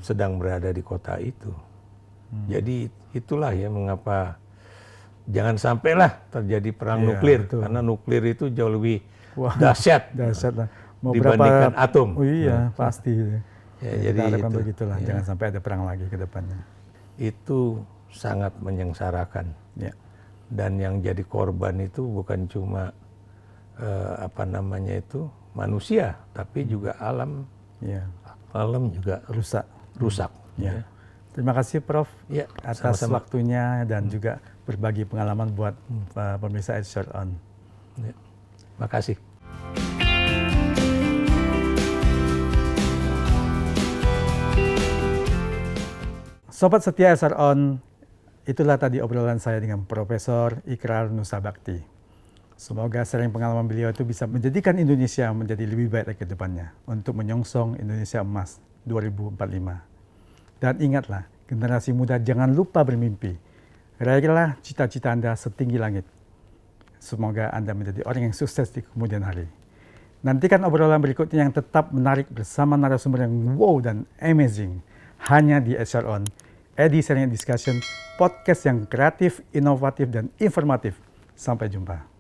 sedang berada di kota itu. Jadi itulah ya mengapa jangan sampailah terjadi perang nuklir, karena nuklir itu jauh lebih dahsyat. dibandingkan atom. Oh iya, pasti. Ya, Kita jadi harapkan itu, begitulah, ya. jangan sampai ada perang lagi ke depannya. Itu sangat menyengsarakan. Ya. Dan yang jadi korban itu bukan cuma manusia, tapi juga alam. Ya. Alam juga rusak. Ya. Terima kasih Prof. Ya, atas sama-sama. waktunya dan juga berbagi pengalaman buat pemirsa Short On. Ya. Makasih. Sobat setia SR On, itulah tadi obrolan saya dengan Profesor Ikrar Nusa Bakti. Semoga sharing pengalaman beliau itu bisa menjadikan Indonesia menjadi lebih baik lagi ke depannya untuk menyongsong Indonesia Emas 2045. Dan ingatlah, generasi muda jangan lupa bermimpi. Raihlah cita-cita Anda setinggi langit. Semoga Anda menjadi orang yang sukses di kemudian hari. Nantikan obrolan berikutnya yang tetap menarik bersama narasumber yang wow dan amazing. Hanya di SR On, Edi Sharing Discussion, podcast yang kreatif, inovatif, dan informatif. Sampai jumpa.